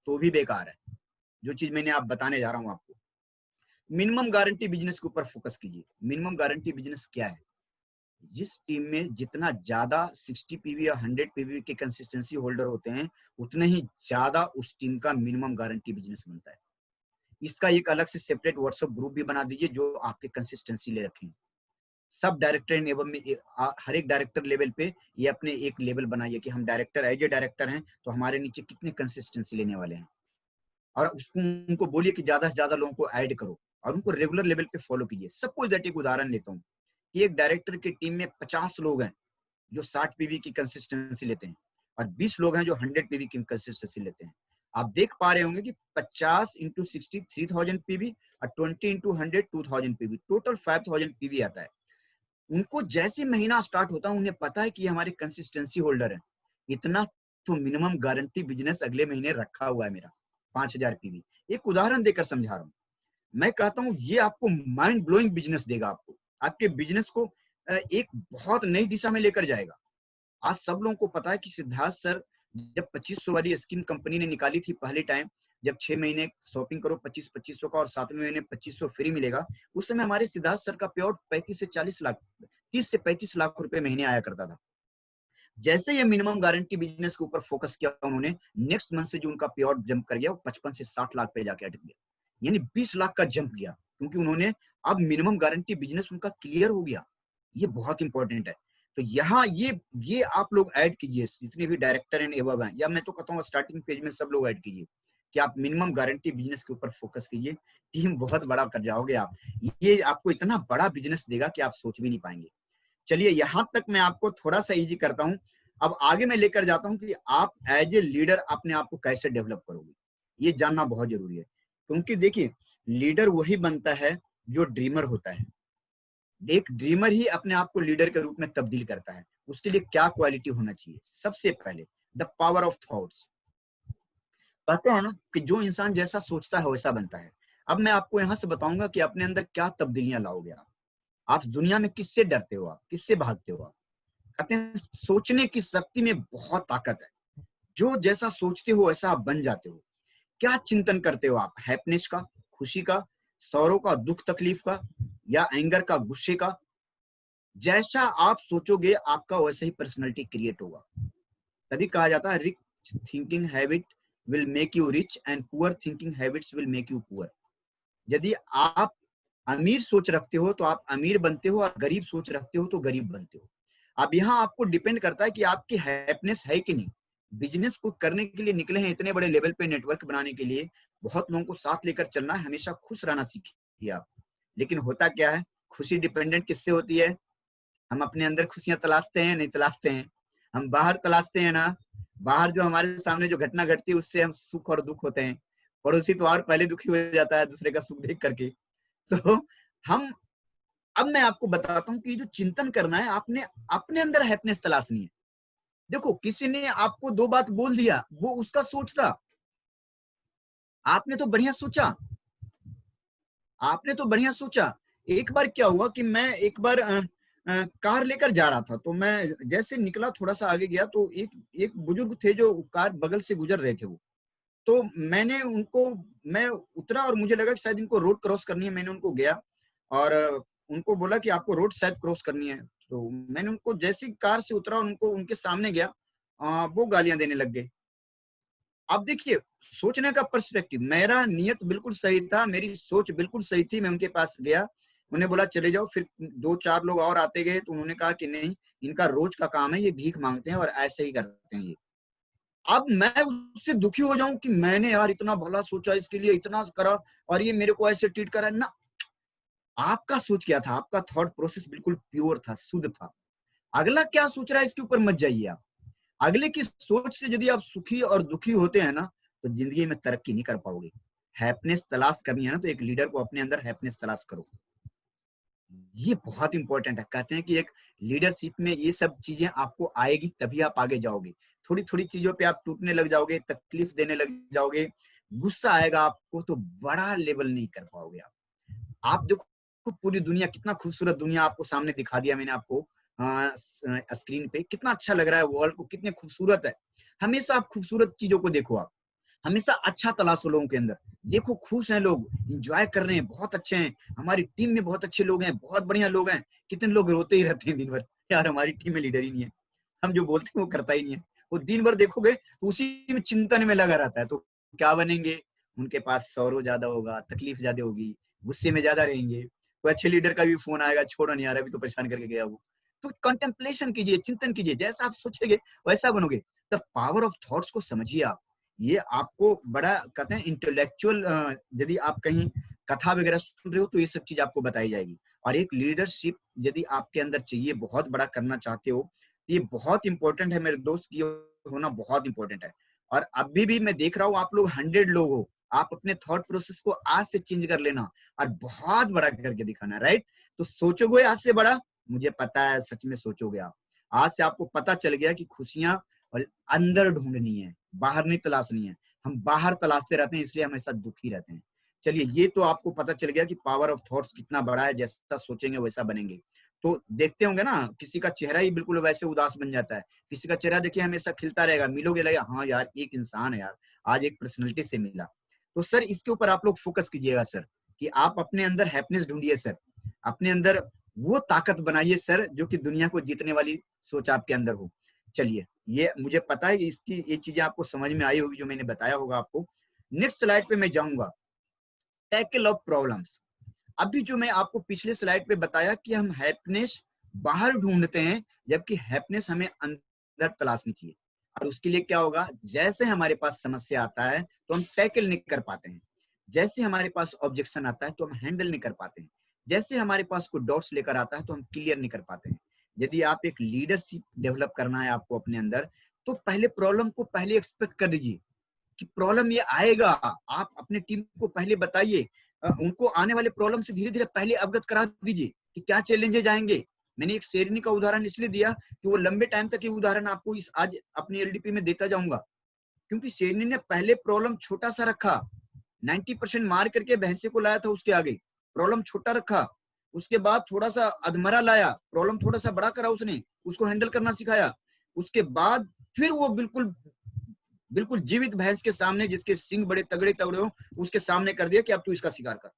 तो भी बेकार है। जो चीज मैंने आप बताने जा रहा हूं आपको, मिनिमम गारंटी बिजनेस के ऊपर फोकस कीजिए। मिनिमम गारंटी बिजनेस क्या है? जिस टीम में जितना ज्यादा 60 पीवी या 100 पीवी के कंसिस्टेंसी होल्डर होते हैं, उतने ही ज्यादा उस टीम का मिनिमम गारंटी बिजनेस बनता है। इसका एक अलग से सेपरेट व्हाट्सएप ग्रुप भी बना दीजिए जो आपके कंसिस्टेंसी ले रखें। सब डायरेक्टर इन एवं में हर एक डायरेक्टर लेवल पे ये अपने एक लेवल बनाइए कि हम डायरेक्टर एज ए डायरेक्टर हैं तो हमारे नीचे कितने कंसिस्टेंसी लेने वाले हैं, और उसको उनको बोलिए कि ज्यादा से ज्यादा लोगों को ऐड करो और उनको रेगुलर लेवल पे फॉलो कीजिए। सपोज दैट एक उदाहरण लेता हूँ कि एक डायरेक्टर की टीम में 50 लोग हैं जो 60 पीवी की कंसिस्टेंसी लेते हैं और 20 लोग हैं जो 100 पीवी की कंसिस्टेंसी लेते हैं। आप देख पा रहे होंगे कि 50 इंटू 60 3000 पीवी और 20 इंटू 100 2000 पीवी, टोटल 5000 पीवी आता है। उनको जैसे महीना स्टार्ट होता है उन्हें पता है कि हमारे कंसिस्टेंसी होल्डर हैं, इतना तो मिनिमम गारंटी बिजनेस अगले महीने रखा हुआ है मेरा 5000 पीवी। एक उदाहरण देकर समझा रहा हूँ। मैं कहता हूँ ये आपको माइंड ब्लोइंग बिजनेस देगा, आपको आपके बिजनेस को एक बहुत नई दिशा में लेकर जाएगा। आज सब लोगों को पता है कि सिद्धार्थ सर जब 2500 वाली स्कीम कंपनी ने निकाली थी पहले टाइम, जब 6 महीने शॉपिंग करो 2500 का और 7वें महीने 2500 फ्री मिलेगा, उस समय हमारे सिद्धार्थ सर का पे आउट 35 से 40 लाख 30 से 35 लाख रुपए महीने आया करता था। जैसे ये मिनिमम गारंटी बिजनेस के ऊपर फोकस किया उन्होंने, नेक्स्ट मंथ से जो उनका पे आउट जंप कर गया वो 55 से 60 लाख पे जाके अटक गया, यानी 20 लाख का जंप गया, क्योंकि उन्होंने अब मिनिमम गारंटी बिजनेस उनका क्लियर हो गया। ये बहुत इंपॉर्टेंट है। तो यहाँ ये आप लोग ऐड कीजिए, जितने भी डायरेक्टर एंड एबव हैं, या मैं तो कहता हूँ स्टार्टिंग पेज में सब लोग ऐड कीजिए कि आप मिनिमम गारंटी बिजनेस के ऊपर फोकस कीजिए। टीम बहुत बड़ा कर जाओगे आप, ये आपको इतना बड़ा बिजनेस देगा कि आप सोच भी नहीं पाएंगे। चलिए यहाँ तक मैं आपको थोड़ा सा इजी करता हूँ। अब आगे मैं लेकर जाता हूँ कि आप एज ए लीडर अपने आप को कैसे डेवलप करोगे, ये जानना बहुत जरूरी है। क्योंकि देखिए लीडर वही बनता है जो ड्रीमर होता है। एक ड्रीमर ही अपने आप को लीडर के रूप में तब्दील करता है। उसके लिए क्या क्वालिटी होना चाहिए? सबसे पहले द पावर ऑफ थॉट्स। कहते हैं ना कि जो इंसान जैसा सोचता है वैसा बनता है। अब मैं आपको यहाँ से बताऊंगा कि अपने अंदर क्या तब्दीलियां लाओगे आप दुनिया में किससे डरते हो, आप किससे भागते हो? आप कहते हैं सोचने की शक्ति में बहुत ताकत है। जो जैसा सोचते हो वैसा आप बन जाते हो। क्या चिंतन करते हो आप? हैप्पीनेस का, खुशी का, सौरों का, दुख तकलीफ का, या एंगर का, गुस्से का? जैसा आप सोचोगे आपका वैसा ही पर्सनालिटी क्रिएट होगा। तभी कहा जाता है rich thinking habit will make you rich and poor thinking habits will make you poor. यदि आप अमीर सोच रखते हो तो आप अमीर बनते हो, और गरीब सोच रखते हो तो गरीब बनते हो। अब यहाँ आपको डिपेंड करता है कि आपकी हैप्पीनेस है कि नहीं। बिजनेस को करने के लिए निकले हैं इतने बड़े लेवल पे, नेटवर्क बनाने के लिए, बहुत लोगों को साथ लेकर चलना है, हमेशा खुश रहना सीखिए आप। लेकिन होता क्या है, खुशी डिपेंडेंट किससे होती है? हम अपने अंदर खुशियां तलाशते हैं, नहीं तलाशते हैं? हम बाहर तलाशते हैं ना। बाहर जो हमारे सामने जो घटना घटती है उससे हम सुख और दुख होते हैं। पड़ोसी तो और पहले दुखी हो जाता है दूसरे का सुख देख करके। तो हम अब मैं आपको बताता हूँ कि जो चिंतन करना है, आपने अपने अंदर हैप्पीनेस तलाशनी है। देखो किसी ने आपको 2 बात बोल दिया, वो उसका सोच था, आपने तो बढ़िया सोचा, आपने तो बढ़िया सोचा। एक बार क्या हुआ कि मैं एक बार कार लेकर जा रहा था, तो मैं जैसे निकला थोड़ा सा आगे गया तो एक बुजुर्ग थे जो कार बगल से गुजर रहे थे। वो तो मैं उतरा और मुझे लगा कि शायद इनको रोड क्रॉस करनी है। मैंने उनको गया और उनको बोला कि आपको रोड शायद क्रॉस करनी है। तो मैंने उनको जैसे कार से उतरा उनको उनके सामने गया, वो गालियां देने लग गए। अब देखिए सोचने का पर्सपेक्टिव, मेरा नियत बिल्कुल सही था, मेरी सोच बिल्कुल सही थी। मैं उनके पास गया, उन्हें बोला चले जाओ। फिर 2-4 लोग और आते गए तो उन्होंने कहा कि नहीं, इनका रोज का काम है, ये भीख मांगते हैं और ऐसे ही करते हैं ये। अब मैं उससे दुखी हो जाऊं कि मैंने यार इतना भला सोचा, इसके लिए इतना करा और ये मेरे को ऐसे ट्रीट करा ना। आपका सोच क्या था? आपका थॉट प्रोसेस बिल्कुल प्योर था, शुद्ध था। अगला क्या सोच रहा है इसके ऊपर मत जाइए आप। अगले की सोच से यदि आप सुखी और दुखी होते हैं ना, तो जिंदगी में तरक्की नहीं कर पाओगे। हैप्पीनेस तलाश करनी है ना, तो एक लीडर को अपने अंदर हैप्पीनेस तलाश करो। ये बहुत इंपॉर्टेंट है। कहते हैं कि एक लीडरशिप में ये सब चीजें आपको आएगी तभी आप आगे जाओगे। थोड़ी थोड़ी चीजों पे आप टूटने लग जाओगे, तकलीफ देने लग जाओगे, गुस्सा आएगा आपको, तो बड़ा लेवल नहीं कर पाओगे आप देखो पूरी दुनिया, कितना खूबसूरत दुनिया आपको सामने दिखा दिया मैंने आपको स्क्रीन पे। कितना अच्छा लग रहा है, वर्ल्ड को कितने खूबसूरत है। हमेशा आप खूबसूरत चीजों को देखो, आप हमेशा अच्छा तलाशो लोगों के अंदर। देखो खुश हैं लोग, एंजॉय कर रहे हैं, बहुत अच्छे हैं, हमारी टीम में बहुत अच्छे लोग हैं, बहुत बढ़िया लोग हैं। कितने लोग रोते ही रहते हैं दिन भर, यार हमारी टीम में लीडर ही नहीं है, हम जो बोलते हैं वो करता ही नहीं है, वो दिन भर देखोगे तो उसी में चिंतन में लगा रहता है। तो क्या बनेंगे? उनके पास सौरो ज्यादा होगा, तकलीफ ज्यादा होगी, गुस्से में ज्यादा रहेंगे। कोई अच्छे लीडर का भी फोन आएगा, छोड़ो नहीं यार अभी तो परेशान करके गया वो। तो कंटेम्पलेशन कीजिए, चिंतन कीजिए, जैसा आप सोचेंगे वैसा बनोगे। द पावर ऑफ थॉट्स को समझिए आप। ये आपको बड़ा कहते हैं इंटेलेक्चुअल, यदि आप कहीं कथा वगैरह सुन रहे हो तो ये सब चीज आपको बताई जाएगी। और एक लीडरशिप यदि आपके अंदर चाहिए, बहुत बड़ा करना चाहते हो, ये बहुत इंपॉर्टेंट है मेरे दोस्त, ये होना बहुत इंपॉर्टेंट है। और अभी भी मैं देख रहा हूँ आप लोग 100 लोग हो, आप अपने थॉट प्रोसेस को आज से चेंज कर लेना और बहुत बड़ा करके दिखाना, राइट? तो सोचोगे आज से बड़ा, मुझे पता है सच में सोचोगे आप। आज से आपको पता चल गया कि खुशियां और अंदर ढूंढनी है, बाहर नहीं तलाशनी है। हम बाहर तलाशते रहते हैं, इसलिए हमेशा दुखी रहते हैं। चलिए, ये तो आपको पता चल गया कि पावर ऑफ थॉट्स कितना बड़ा है, जैसा सोचेंगे वैसा बनेंगे। तो देखते होंगे ना, किसी का चेहरा ही बिल्कुल वैसे उदास बन जाता है, किसी का चेहरा देखिए हमेशा खिलता रहेगा, मिलोगे लगेगा हाँ यार एक इंसान है यार, आज एक पर्सनैलिटी से मिला। तो सर इसके ऊपर आप लोग फोकस कीजिएगा सर, कि आप अपने अंदर हैप्पीनेस ढूंढिए सर, अपने अंदर वो ताकत बनाइए सर जो कि दुनिया को जीतने वाली सोच आपके अंदर हो। चलिए, ये मुझे पता है इसकी ये चीजें आपको समझ में आई होगी जो मैंने बताया होगा आपको। नेक्स्ट स्लाइड पे मैं जाऊंगा, टैकल ऑफ प्रॉब्लम्स। अभी जो मैं आपको पिछले स्लाइड पे बताया कि हम हैप्पीनेस बाहर ढूंढते हैं, जबकि हैप्पीनेस हमें अंदर तलाशनी चाहिए। और उसके लिए क्या होगा, जैसे हमारे पास समस्या आता है तो हम टैकल नहीं कर पाते हैं, जैसे हमारे पास ऑब्जेक्शन आता है तो हम हैंडल नहीं कर पाते हैं, जैसे हमारे पास कोई डॉट्स लेकर आता है तो हम क्लियर नहीं कर पाते हैं। यदि आप एक लीडरशिप डेवलप करना है आपको अपने अंदर, तो पहले प्रॉब्लम को पहले एक्सपेक्ट कर दीजिए कि प्रॉब्लम ये आएगा। आप अपने टीम को पहले बताइए, उनको आने वाले प्रॉब्लम से धीरे धीरे पहले अवगत करा दीजिए कि क्या चैलेंजेस आएंगे। मैंने एक शेरनी का उदाहरण इसलिए दिया कि वो लंबे टाइम तक ये उदाहरण आपको इस आज अपनी एलडीपी में देता जाऊंगा, क्योंकि शेरनी ने पहले प्रॉब्लम छोटा सा रखा, 90% मार करके भैंसे को लाया था, उसके आगे प्रॉब्लम छोटा रखा, उसके बाद थोड़ा सा अधमरा लाया, प्रॉब्लम थोड़ा सा बड़ा करा उसने, उसको हैंडल करना सिखाया। उसके बाद फिर वो बिल्कुल बिल्कुल जीवित भैंस के सामने, जिसके सिंग बड़े तगड़े तगड़े हो, उसके सामने कर दिया कि अब तू इसका शिकार कर।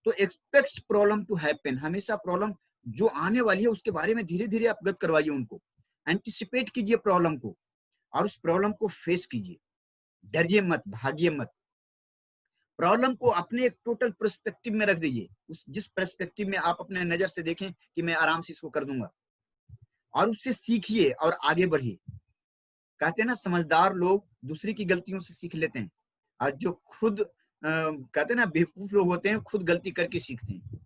तो एक्सपेक्ट प्रॉब्लम टू हैपन, हमेशा प्रॉब्लम जो आने वाली है उसके बारे में धीरे धीरे अवगत करवाइए उनको, एंटिसिपेट कीजिए प्रॉब्लम को और उस प्रॉब्लम को फेस कीजिए। डरिए मत, भागिए मत, प्रॉब्लम को अपने एक टोटल पर्सपेक्टिव में रख दीजिए, उस जिस पर्सपेक्टिव में आप अपने नजर से देखें कि मैं आराम से इसको कर दूंगा, और उससे सीखिए और आगे बढ़िए। कहते हैं ना, समझदार लोग दूसरे की गलतियों से सीख लेते हैं, और जो खुद कहते हैं ना बेवकूफ लोग होते हैं, खुद गलती करके सीखते हैं।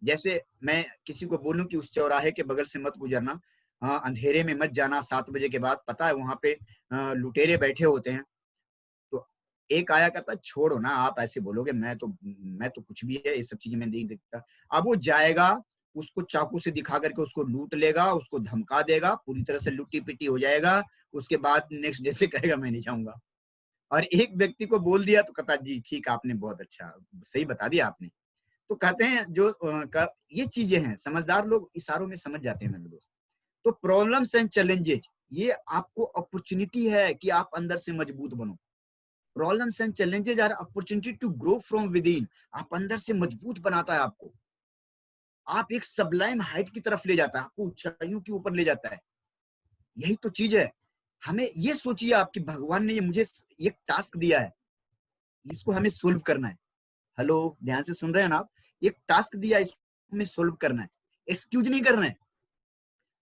जैसे मैं किसी को बोलूं कि उस चौराहे के बगल से मत गुजरना, अंधेरे में मत जाना 7 बजे के बाद, पता है वहां पे लुटेरे बैठे होते हैं। तो एक आया कहता छोड़ो ना, आप ऐसे बोलोगे, मैं तो कुछ भी है, ये सब चीजें मैं नहीं देखता। अब वो जाएगा, उसको चाकू से दिखा करके उसको लूट लेगा, उसको धमका देगा, पूरी तरह से लुट्टी पिट्टी हो जाएगा। उसके बाद नेक्स्ट डे से कहेगा मैं नहीं जाऊंगा। और एक व्यक्ति को बोल दिया तो कहता जी ठीक, आपने बहुत अच्छा सही बता दिया आपने। तो कहते हैं जो ये चीजें हैं, समझदार लोग इशारों में समझ जाते हैं मेरे दोस्त। तो प्रॉब्लम्स एंड चैलेंजेस, ये आपको अपॉर्चुनिटी है कि आप अंदर से मजबूत बनो। Problems and challenges are opportunity to grow from within, आप अंदर से मजबूत बनाता है आपको, आप एक सबलाइम हाइट की तरफ ले जाता है, आपको ऊंचाइयों के ऊपर ले जाता है। यही तो चीज है। हमें ये सोचिए आपकी भगवान ने ये मुझे एक टास्क दिया है, इसको हमें सोल्व करना है। हेलो, ध्यान से सुन रहे हैं ना आप? एक टास्क दिया है, इसको हमें सोल्व करना है, एक्सक्यूज नहीं करना है।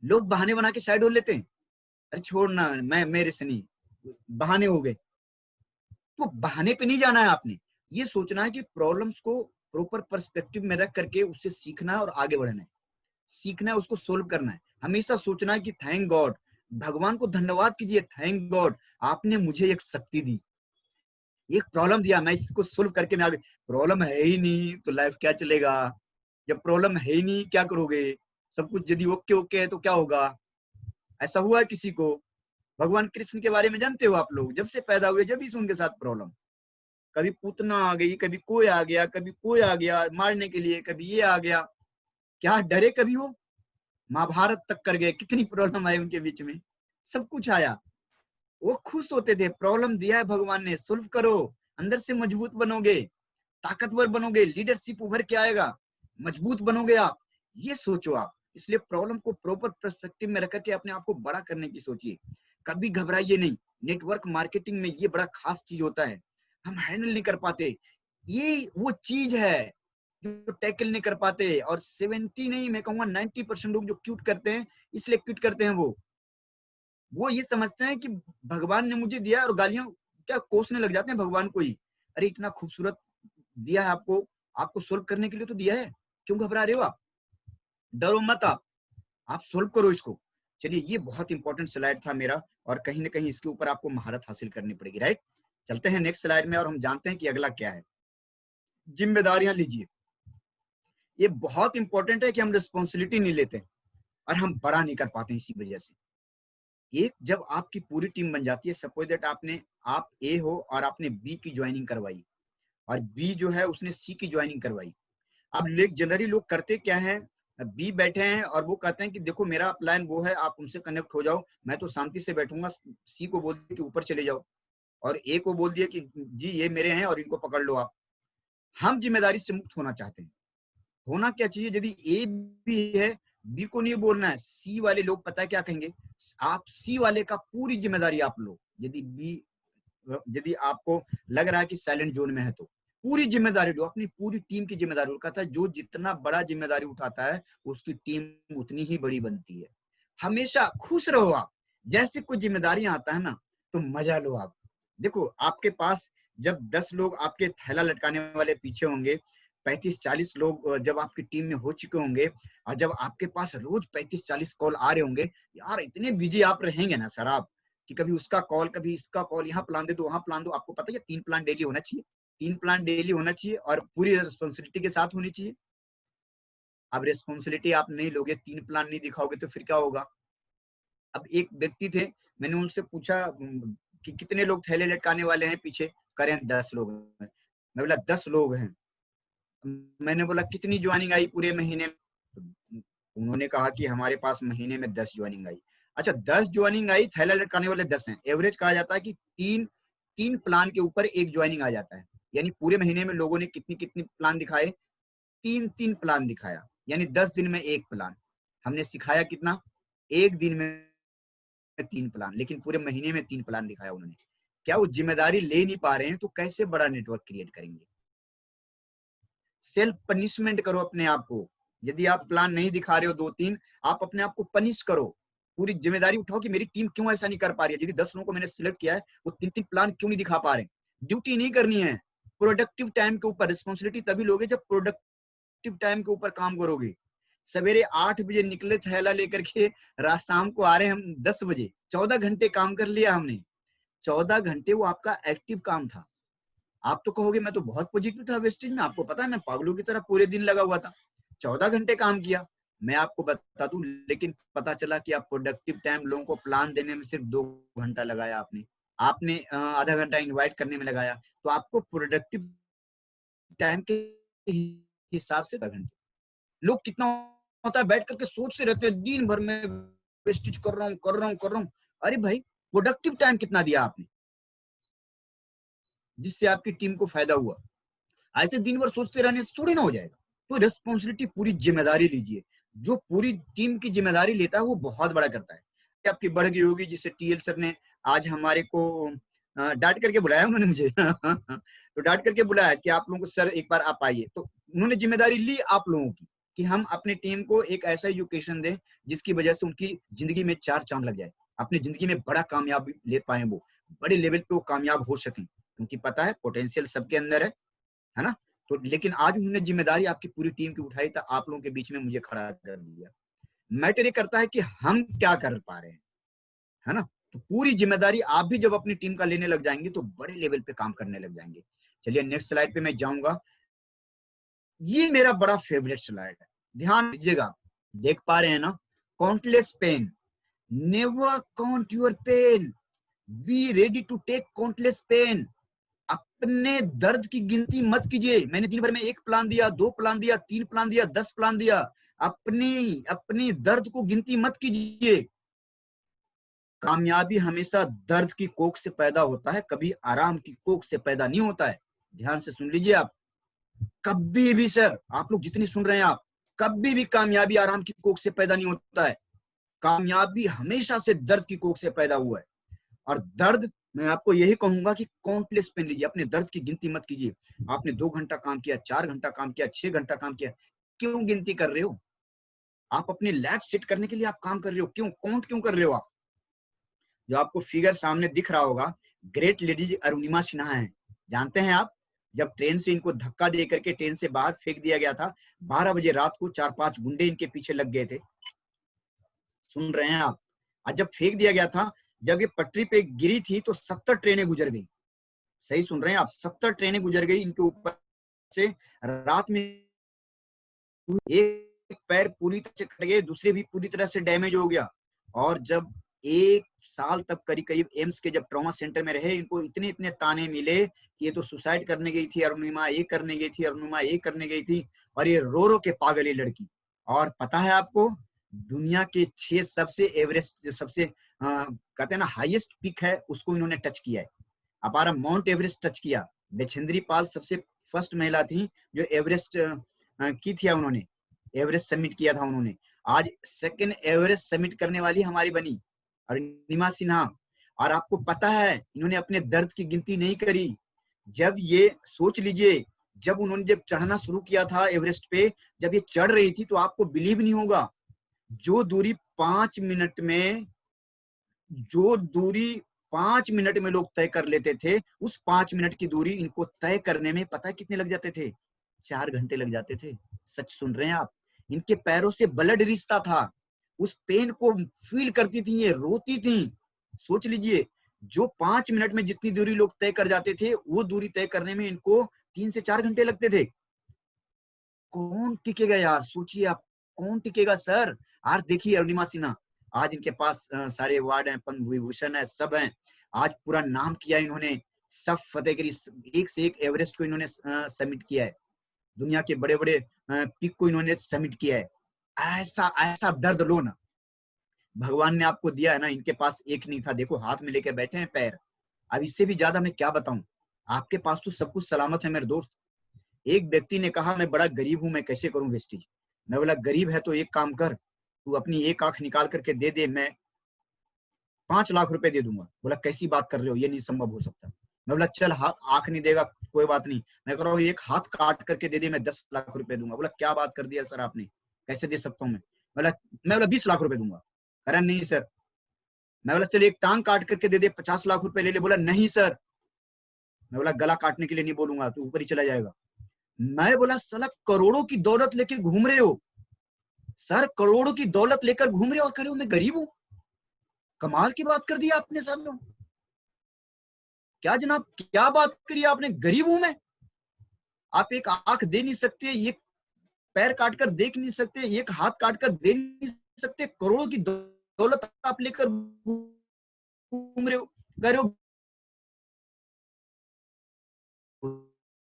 लोग बहाने बना के साइड हो लेते हैं, अरे छोड़ना, मैं मेरे से नहीं, बहाने हो गए। तो बहाने पे नहीं जाना है आपने, ये सोचना है कि प्रॉब्लम्स को प्रॉपर पर्सपेक्टिव में रख करके उससे सीखना है और आगे बढ़ना है, सीखना है, उसको सोल्व करना है। हमेशा सोचना है कि थैंक गॉड, भगवान को धन्यवाद कीजिए, थैंक गॉड आपने मुझे एक शक्ति दी, एक प्रॉब्लम दिया, मैं इसको सोल्व करके मैं आगे। प्रॉब्लम है ही नहीं तो लाइफ क्या चलेगा? जब प्रॉब्लम है ही नहीं क्या करोगे? सब कुछ यदि ओके ओके है तो क्या होगा? ऐसा हुआ है किसी को? भगवान कृष्ण के बारे में जानते हो आप लोग? जब से पैदा हुए जब भी उनके साथ प्रॉब्लम, कभी पूतना आ गई, कभी कोई आ गया, कभी कोई आ गया मारने के लिए, कभी ये आ गया, क्या डरे कभी हो? महाभारत तक कर गए, कितनी प्रॉब्लम आई उनके बीच में, सब कुछ आया, वो खुश होते थे। प्रॉब्लम दिया है भगवान ने, सोल्व करो, अंदर से मजबूत बनोगे, ताकतवर बनोगे, लीडरशिप उभर के आएगा, मजबूत बनोगे आप। ये सोचो आप, इसलिए प्रॉब्लम को प्रॉपर पर्सपेक्टिव में रख के अपने आप को बड़ा करने की सोचिए, कभी घबराइए नहीं। नेटवर्क मार्केटिंग में ये बड़ा खास चीज होता है, हम हैंडल नहीं कर पाते, ये वो चीज है जो टैकल नहीं कर पाते। और 70 नहीं, मैं कहूंगा 90% लोग जो क्विट करते हैं, इसलिए क्विट करते हैं वो ये समझते हैं कि भगवान ने मुझे दिया, और गालियां क्या कोसने लग जाते हैं भगवान को ही। अरे इतना खूबसूरत दिया है आपको सोल्व करने के लिए तो दिया है, क्यों घबरा रहे हो आप? डरो मत, आप सोल्व करो इसको। चलिए, ये बहुत इंपॉर्टेंट स्लाइड था मेरा, और कहीं ना कहीं इसके ऊपर आपको महारत हासिल करनी पड़ेगी, राइट। चलते हैं नेक्स्ट स्लाइड में और हम जानते हैं कि अगला क्या है। जिम्मेदारियां लीजिए। ये बहुत इंपॉर्टेंट है कि हम रिस्पॉन्सिबिलिटी नहीं लेते और हम बड़ा नहीं कर पाते इसी वजह से। एक जब आपकी पूरी टीम बन जाती है, सपोज दैट आप ए हो और आपने बी की ज्वाइनिंग करवाई, और बी जो है उसने सी की ज्वाइनिंग करवाई। अब जनरली लोग करते क्या है, बी बैठे हैं और वो कहते हैं कि देखो मेरा प्लान वो है, आप उनसे कनेक्ट हो जाओ, मैं तो शांति से बैठूंगा। सी को बोल दिया कि ऊपर चले जाओ, और ए को बोल दिया कि जी ये मेरे हैं और इनको पकड़ लो आप। हम जिम्मेदारी से मुक्त होना चाहते हैं। होना क्या चाहिए, यदि ए भी है, बी को नहीं बोलना है। सी वाले लोग पता है क्या कहेंगे, आप सी वाले का पूरी जिम्मेदारी आप लो। यदि आपको लग रहा है कि साइलेंट जोन में है तो पूरी जिम्मेदारी लो, अपनी पूरी टीम की जिम्मेदारी उठाता है। जो जितना बड़ा जिम्मेदारी उठाता है उसकी टीम उतनी ही बड़ी बनती है। हमेशा खुश रहो आप, जैसे कोई जिम्मेदारी आता है ना तो मजा लो आप। देखो आपके पास जब 10 लोग आपके थैला लटकाने वाले पीछे होंगे, 35-40 लोग जब आपकी टीम में हो चुके होंगे, और जब आपके पास रोज 35-40 कॉल आ रहे होंगे, यार इतने बिजी आप रहेंगे ना सर आप, कि कभी उसका कॉल कभी इसका कॉल, यहाँ प्लान दे दो वहां प्लान दो। आपको पता है 3 प्लान डेली होना चाहिए, 3 प्लान डेली होना चाहिए और पूरी रिस्पॉन्सिबिलिटी के साथ होनी चाहिए। अब रिस्पॉन्सिबिलिटी आप नहीं लोगे, 3 प्लान नहीं दिखाओगे तो फिर क्या होगा। अब एक व्यक्ति थे, मैंने उनसे पूछा कि कितने लोग थैले लटकाने वाले हैं पीछे, करें 10 लोग हैं। मैं बोला 10 लोग हैं। मैंने बोला कितनी ज्वाइनिंग आई पूरे महीने में? उन्होंने कहा कि हमारे पास महीने में 10 ज्वाइनिंग आई। अच्छा 10 ज्वाइनिंग आई, थैला लटकाने वाले 10 हैं। एवरेज कहा जाता है कि 3 प्लान के ऊपर 1 ज्वाइनिंग आ जाता है। यानी पूरे महीने में लोगों ने कितनी कितनी प्लान दिखाए, 3 प्लान दिखाया, यानी 10 दिन में 1 प्लान। हमने सिखाया कितना, 1 दिन में 3 प्लान, लेकिन पूरे महीने में 3 प्लान दिखाया उन्होंने। क्या वो जिम्मेदारी ले नहीं पा रहे हैं तो कैसे बड़ा नेटवर्क क्रिएट करेंगे। सेल्फ पनिशमेंट करो अपने आप को। यदि आप प्लान नहीं दिखा रहे हो 2-3, आप अपने आप को पनिश करो। पूरी जिम्मेदारी उठाओ कि मेरी टीम क्यों ऐसा नहीं कर पा रही है। यदि 10 लोगों को मैंने सिलेक्ट किया है, वो 3 प्लान क्यों नहीं दिखा पा रहे। ड्यूटी नहीं करनी है, प्रोडक्टिव टाइम के ऊपर रिस्पॉन्सिबिलिटी तभी लोगे जब प्रोडक्टिव टाइम के ऊपर काम करोगे। सवेरे 8 बजे निकले थैला लेकर के, रात शाम को आ रहे हैं हम 10 बजे। 14 घंटे काम कर लिया हमने। 14 घंटे वो आपका एक्टिव काम था। आप तो कहोगे मैं तो बहुत पॉजिटिव था वेस्टेज में, आपको पता है मैं पागलों की तरह पूरे दिन लगा हुआ था, 14 घंटे काम किया। मैं आपको बता दूं, लेकिन पता चला कि आप प्रोडक्टिव टाइम लोगों को प्लान देने में सिर्फ 2 घंटा लगाया आपने आधा घंटा इनवाइट करने में लगाया। तो आपको प्रोडक्टिव टाइम के हिसाब से 10 घंटे। लोग कितना होता है बैठ करके सोचते रहते हैं दिन भर में वेस्टेज कर रहा हूँ। अरे भाई प्रोडक्टिव टाइम कितना दिया आपने जिससे आपकी टीम को फायदा हुआ। ऐसे दिन भर सोचते रहने से थोड़ी ना हो जाएगा। तो रिस्पॉन्सिबिलिटी, पूरी जिम्मेदारी लीजिए। जो पूरी टीम की जिम्मेदारी लेता है वो बहुत बड़ा करता है। आपकी बढ़ गई होगी, जिससे टीएल सर ने आज हमारे को डांट करके बुलाया उन्होंने मुझे तो डांट करके बुलाया कि आप लोगों को सर एक बार आप आइए। तो उन्होंने जिम्मेदारी ली आप लोगों की कि हम अपनी टीम को एक ऐसा एजुकेशन दें जिसकी वजह से उनकी जिंदगी में 4 चांद लग जाए, अपनी जिंदगी में बड़ा कामयाब ले पाए, वो बड़े लेवल पे वो कामयाब हो सकें। क्योंकि पता है पोटेंशियल सबके अंदर है ना। तो लेकिन आज उन्होंने जिम्मेदारी आपकी पूरी टीम की उठाई, तो आप लोगों के बीच में मुझे खड़ा कर दिया। मैटर ये करता है कि हम क्या कर पा रहे हैं, है ना। तो पूरी जिम्मेदारी आप भी जब अपनी टीम का लेने लग जाएंगे तो बड़े लेवल पे काम करने लग जाएंगे। चलिए नेक्स्ट स्लाइड पे मैं जाऊंगा। ये मेरा बड़ा फेवरेट स्लाइड है, ध्यान दीजिएगा। देख पा रहे हैं ना, countless pain, never count your pain, be ready to take countless pain. अपने दर्द की गिनती मत कीजिए। मैंने दिन भर में 1 प्लान दिया, 2 प्लान दिया, 3 प्लान दिया, 10 प्लान दिया। अपनी दर्द को गिनती मत कीजिए। कामयाबी हमेशा दर्द की कोख से पैदा होता है, कभी आराम की कोख से पैदा नहीं होता है। ध्यान से सुन लीजिए आप, कभी भी सर, आप लोग जितनी सुन रहे हैं आप, कभी भी कामयाबी आराम की कोख से पैदा नहीं होता है, कामयाबी हमेशा से दर्द की कोख से पैदा हुआ है। और दर्द, मैं आपको यही कहूंगा कि काउंटलेस पेन लीजिए, अपने दर्द की गिनती मत कीजिए। आपने 2 घंटा काम किया, 4 घंटा काम किया, 6 घंटा काम किया, क्यों गिनती कर रहे हो? आप अपनी लाइफ सेट करने के लिए आप काम कर रहे हो, क्यों काउंट क्यों कर रहे हो आप? जो आपको फिगर सामने दिख रहा होगा, ग्रेट लेडीज अरुणिमा सिन्हा है, जानते हैं आप? जब ट्रेन से इनको धक्का दे करके ट्रेन से बाहर फेंक दिया गया था, 12 बजे रात को 4-5 गुंडे इनके पीछे लग गए थे, सुन रहे हैं आप? आज जब फेंक दिया गया था, जब ये पटरी पे गिरी थी तो 70 ट्रेनें गुजर गई, सही सुन रहे हैं आप, 70 ट्रेनें गुजर गई इनके ऊपर से। रात में एक पैर पूरी तरह से कट गए, दूसरे भी पूरी तरह से डैमेज हो गया। और जब 1 साल तक करीब करीब एम्स के जब ट्रॉमा सेंटर में रहे, इनको इतने इतने ताने मिले कि ये तो सुसाइड करने गई थी अरुणिमा, ये करने गई थी अरुणिमा, ये करने गई थी, और ये रो रो के पागल ये लड़की। और पता है आपको, दुनिया के 6 सबसे एवरेस्ट, सबसे कहते हैं ना हाईएस्ट पीक है, उसको इन्होंने टच किया है। अपारा माउंट एवरेस्ट टच किया। बेचेंद्री पाल सबसे फर्स्ट महिला थी जो एवरेस्ट की थी, उन्होंने एवरेस्ट सबमिट किया था उन्होंने। आज सेकंड एवरेस्ट सबमिट करने वाली हमारी बनी अरुणिमा सिन्हा। और आपको पता है, इन्होंने अपने दर्द की गिनती नहीं करी। जब ये सोच लीजिए, जब उन्होंने जब चढ़ना शुरू किया था एवरेस्ट पे, जब ये चढ़ रही थी तो आपको बिलीव नहीं होगा, जो दूरी 5 मिनट में, जो दूरी 5 मिनट में लोग तय कर लेते थे, उस 5 मिनट की दूरी इनको तय करने में पता है कितने लग जाते थे? 4 घंटे लग जाते थे। सच सुन रहे हैं आप? इनके पैरों से ब्लड रिश्ता था, उस पेन को फील करती थी, ये रोती थी। सोच लीजिए, जो 5 मिनट में जितनी दूरी लोग तय कर जाते थे, वो दूरी तय करने में इनको 3 से 4 घंटे लगते थे। कौन टिकेगा यार? सोचिए आप, कौन टिकेगा सर? आज देखिए अरुणिमा सिन्हा, आज इनके पास सारे अवार्ड हैं, पद्म विभूषण है, सब हैं। आज पूरा नाम किया इन्होंने, सब फतेह करी, एक से एक एवरेस्ट को इन्होंने सबमिट किया है, दुनिया के बड़े बड़े पीक को इन्होंने सबमिट किया है। ऐसा ऐसा दर्द लो ना, भगवान ने आपको दिया है ना, इनके पास एक नहीं था, देखो हाथ में लेके बैठे हैं पैर। अब इससे भी ज्यादा मैं क्या बताऊं, आपके पास तो सब कुछ सलामत है मेरे दोस्त। एक व्यक्ति ने कहा, मैं बड़ा गरीब हूं, मैं कैसे करूं वेस्टेज? मैं बोला, गरीब है तो एक काम कर, तू अपनी एक आंख निकाल करके दे दे, मैं 5 लाख रुपए दे दूंगा। बोला, कैसी बात कर रहे हो, ये नहीं संभव हो सकता। मैं बोला, चल आंख नहीं देगा कोई बात नहीं, मैं कह रहा हूँ एक हाथ काट करके दे दे, मैं 10 लाख रुपए दूंगा। बोला, क्या बात कर दिया सर आपने, कैसे दे सकता हूँ मैं? बोला 20 लाख रुपए दूंगा। कह रहा नहीं सर। मैं बोला, चल एक टांग काट करके दे दे, 50 लाख रुपए ले ले। बोला, नहीं सर। मैं बोला, गला काटने के लिए नहीं बोलूंगा, तू ऊपर ही चला जाएगा। मैं बोला, साला करोड़ों की दौलत लेके घूम रहे हो सर, करोड़ों की दौलत लेकर घूम रहे हो और कह रहे हो मैं गरीब हूं? कमाल की बात कर दी आपने साहब। क्या जनाब, क्या बात करी आपने? गरीब हूं मैं? आप एक आंख दे नहीं सकते, एक पैर काटकर देख नहीं सकते, एक हाथ काटकर दे नहीं सकते, करोड़ों की दौलत आप लेकर घूम रहे हो, कह रहे हो।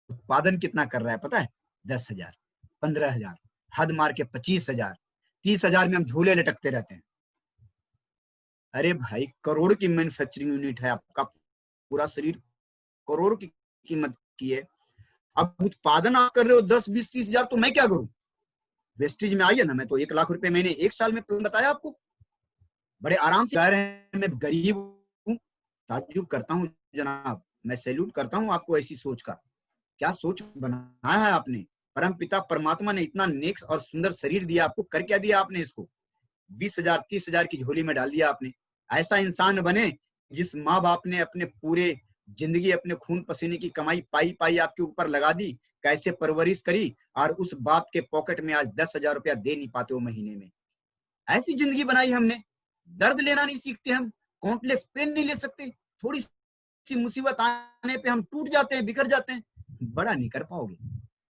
उत्पादन कितना कर रहा है पता है? 10,000, 15,000, हद मार के 25,000, 30,000 में हम झूले लटकते रहते हैं। अरे भाई, करोड़ की मैन्युफैक्चरिंग यूनिट है, आपका पूरा शरीर करोड़ की कीमत की है। अब उत्पादन आप कर रहे हो 10, 20, 30,000, तो मैं क्या करूं? वेस्टेज में आइए ना, मैं तो 1 लाख रुपए मैंने 1 साल में बताया आपको, बड़े आराम से कह रहे हैं मैं गरीब हूं। ताज्जुब करता हूं जनाब, मैं सैल्यूट करता हूं आपको ऐसी सोच का। क्या सोच बनाया है आपने? परम पिता परमात्मा ने इतना नेक्स और सुंदर शरीर दिया आपको, कर क्या दिया आपने इसको? 20,000, 30,000 की झोली में डाल दिया आपने। ऐसा इंसान बने जिस माँ बाप ने अपने पूरे जिंदगी अपने खून पसीने की कमाई पाई पाई आपके ऊपर लगा दी, कैसे परवरिश करी, और उस बाप के पॉकेट में आज 10,000 रुपया दे नहीं पाते हो महीने में। ऐसी जिंदगी बनाई हमने। दर्द लेना नहीं सीखते हम, काउंटलेस पेन नहीं ले सकते, थोड़ी सी मुसीबत आने पे हम टूट जाते हैं, बिखर जाते हैं। बड़ा नहीं कर पाओगे,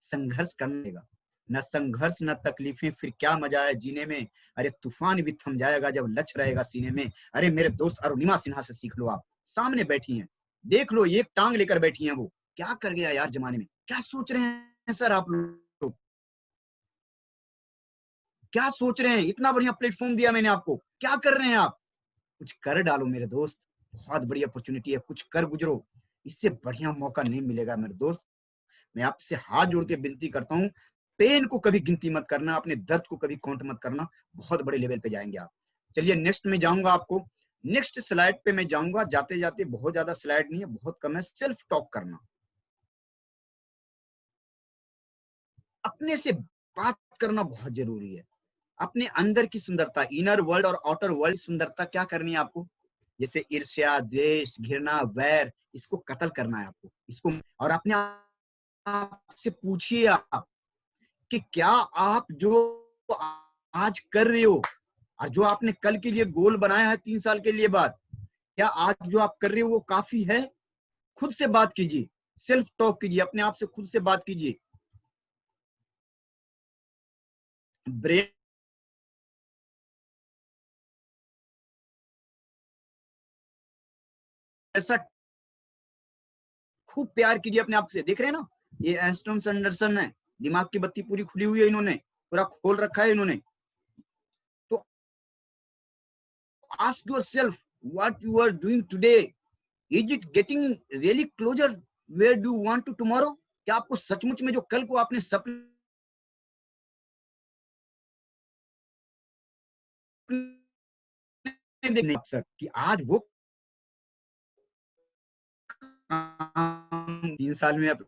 संघर्ष करने का, न संघर्ष न तकलीफें, फिर क्या मजा है जीने में। अरे तूफान भी थम जाएगा जब लक्ष्य रहेगा सीने में। अरे मेरे दोस्त अरुणिमा सिन्हा से सीख लो, आप सामने बैठी हैं, देख लो, एक टांग लेकर बैठी हैं वो। क्या कर गया यार जमाने में, क्या सोच रहे हैं सर आप लोग? क्या सोच रहे हैं? इतना बढ़िया प्लेटफॉर्म दिया मैंने आपको, क्या कर रहे हैं आप? कुछ कर डालो मेरे दोस्त, बहुत बड़ी अपॉर्चुनिटी है, कुछ कर गुजरो, इससे बढ़िया मौका नहीं मिलेगा मेरे दोस्त। मैं आपसे हाथ जोड़ के विनती करता हूँ, पेन को कभी गिनती मत करना, अपने दर्द को कभी काउंट मत करना, बहुत बड़े लेवल पे जाएंगे आप। चलिए नेक्स्ट में जाऊंगा, आपको नेक्स्ट स्लाइड पे मैं जाऊंगा। जाते जाते, बहुत ज्यादा स्लाइड नहीं है, बहुत कम है। सेल्फ टॉक करना, अपने से बात करना बहुत जरूरी है। अपने अंदर की सुंदरता, इनर वर्ल्ड और आउटर वर्ल्ड सुंदरता क्या करनी है आपको? जैसे ईर्ष्या, द्वेष, घृणा, वैर, इसको कत्ल करना है आपको, इसको। और अपने आप से पूछिए आप कि क्या आप जो आज कर रहे हो और जो आपने कल के लिए गोल बनाया है 3 साल के लिए बाद, क्या आज जो आप कर रहे हो वो काफी है? खुद से बात कीजिए, सेल्फ टॉक कीजिए, अपने आप से खुद से बात कीजिए। ब्रेन ऐसा खूब प्यार कीजिए अपने आप से। देख रहे हैं ना, ये एंस्टन एंडरसन है, दिमाग की बत्ती पूरी खुली हुई है, इन्होंने पूरा खोल रखा है इन्होंने। तो ask yourself what you are doing today, is it getting really closer where do you want to tomorrow? क्या आपको सचमुच में जो कल को आपने सपने देखने अक्सर कि आज वो 3 साल में अब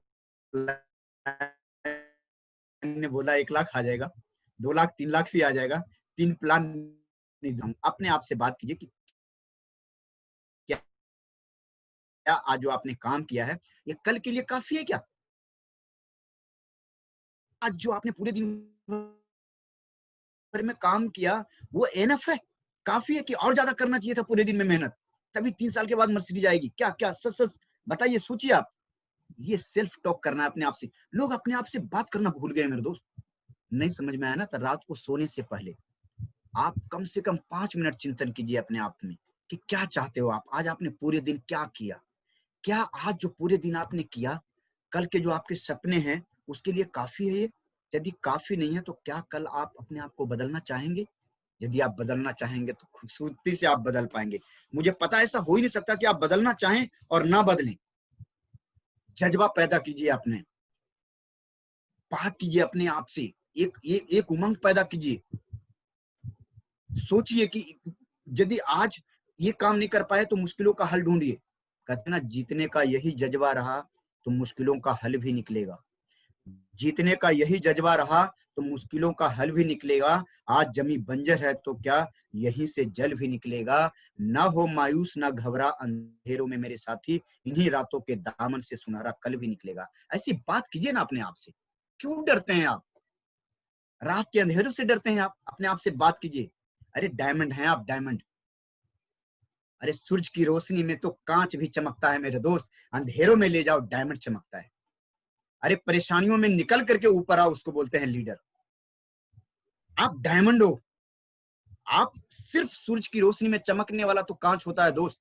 ने बोला 1 लाख आ जाएगा, 2 लाख, 3 लाख भी आ जाएगा, 3 प्लान नहीं दूं। अपने आप से बात कीजिए कि क्या आज जो आपने काम किया है ये कल के लिए काफी है क्या? आज जो आपने पूरे दिन भर में काम किया वो एनफ है, काफी है कि और ज्यादा करना चाहिए था पूरे दिन में मेहनत, तभी 3 साल के बाद मर्सिडीज आएगी? क्या क्या सच सच बताइए, सोचिए आप। ये सेल्फ टॉक करना है अपने आप से। लोग अपने आप से बात करना भूल गए मेरे दोस्त। नहीं समझ में आया ना, तो रात को सोने से पहले आप कम से कम 5 मिनट चिंतन कीजिए अपने आप में कि क्या चाहते हो आप, आज आपने पूरे दिन क्या किया, क्या आज जो पूरे दिन आपने किया कल के जो आपके सपने हैं उसके लिए काफी है ये? यदि काफी नहीं है तो क्या कल आप अपने आप को बदलना चाहेंगे? यदि आप बदलना चाहेंगे तो खूबसूरती से आप बदल पाएंगे। मुझे पता है ऐसा हो ही नहीं सकता कि आप बदलना चाहें और ना बदलें। जज्बा पैदा कीजिए अपने, बात कीजिए अपने आप से, एक उमंग पैदा कीजिए। सोचिए कि यदि आज ये काम नहीं कर पाए तो मुश्किलों का हल ढूंढिए। कहते ना, जीतने का यही जज्बा रहा तो मुश्किलों का हल भी निकलेगा। जीतने का यही जज्बा रहा तो मुश्किलों का हल भी निकलेगा। आज जमी बंजर है तो क्या यहीं से जल भी निकलेगा। ना हो मायूस ना घबरा अंधेरों में मेरे साथी, इन्हीं रातों के दामन से सुनहरा कल भी निकलेगा। ऐसी बात कीजिए ना अपने आप से। क्यों डरते हैं आप? रात के अंधेरों से डरते हैं आप? अपने आप से बात कीजिए। अरे डायमंड हैं आप, डायमंड। अरे सूरज की रोशनी में तो कांच भी चमकता है मेरे दोस्त, अंधेरों में ले जाओ डायमंड चमकता है। अरे परेशानियों में निकल करके ऊपर आओ, उसको बोलते हैं लीडर। आप डायमंड हो। आप सिर्फ सूरज की रोशनी में चमकने वाला तो कांच होता है दोस्त।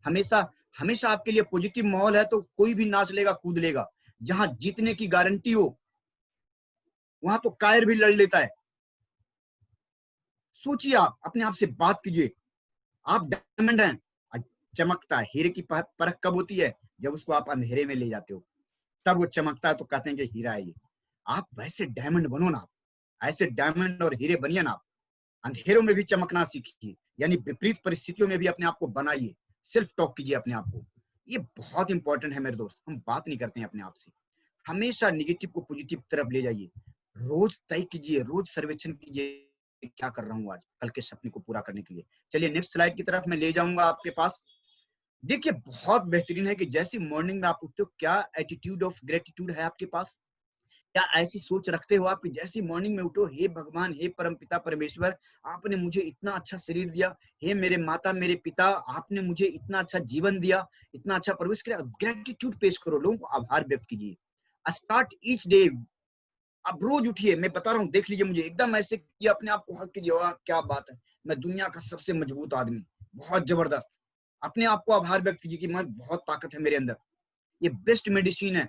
हमेशा हमेशा आपके लिए पॉजिटिव माहौल है तो कोई भी नाच लेगा, कूद लेगा। जहां जीतने की गारंटी हो वहां तो कायर भी लड़ लेता है। सोचिए, आप अपने आप से बात कीजिए। आप डायमंड हैं। चमकता है। हीरे की परख कब होती है? जब उसको आप अंधेरे में ले जाते हो, तब वो चमकता है तो कहते हैं कि हीरा है ये। आप वैसे डायमंड बनो ना, ऐसे डायमंड और हीरे बनिए ना आप। अंधेरों में भी चमकना सीखिए, यानी विपरीत परिस्थितियों में भी अपने आप को बनाइए। सेल्फ टॉक कीजिए अपने आप को। ये बहुत इंपॉर्टेंट है मेरे दोस्त। हम बात नहीं करते हैं अपने आप से। हमेशा निगेटिव को पॉजिटिव तरफ ले जाइए। रोज तय कीजिए, रोज सर्वेक्षण कीजिए, क्या कर रहा हूँ आज कल के सपने को पूरा करने के लिए। चलिए नेक्स्ट स्लाइड की तरफ मैं ले जाऊंगा आपके पास। देखिए बहुत बेहतरीन है कि जैसी मॉर्निंग में आप उठते हो, क्या एटीट्यूड ऑफ ग्रेटिट्यूड है आपके पास? क्या ऐसी सोच रखते हो आप कि जैसी मॉर्निंग में उठो, हे भगवान, हे परम पिता परमेश्वर, आपने मुझे इतना अच्छा शरीर दिया, हे मेरे माता मेरे पिता, आपने मुझे इतना अच्छा जीवन दिया, इतना अच्छा परवेश किया। ग्रेटिट्यूड पेश करो, लोगों को आभार व्यक्त कीजिए। Start each day. अब रोज उठिए, मैं बता रहा हूँ, देख लीजिए मुझे एकदम ऐसे कि अपने आप को हक कीजिए, वाह क्या बात है, मैं दुनिया का सबसे मजबूत आदमी, बहुत जबरदस्त। अपने आप को आभार व्यक्त कीजिए कि मैं बहुत ताकत है मेरे अंदर। ये बेस्ट मेडिसिन है।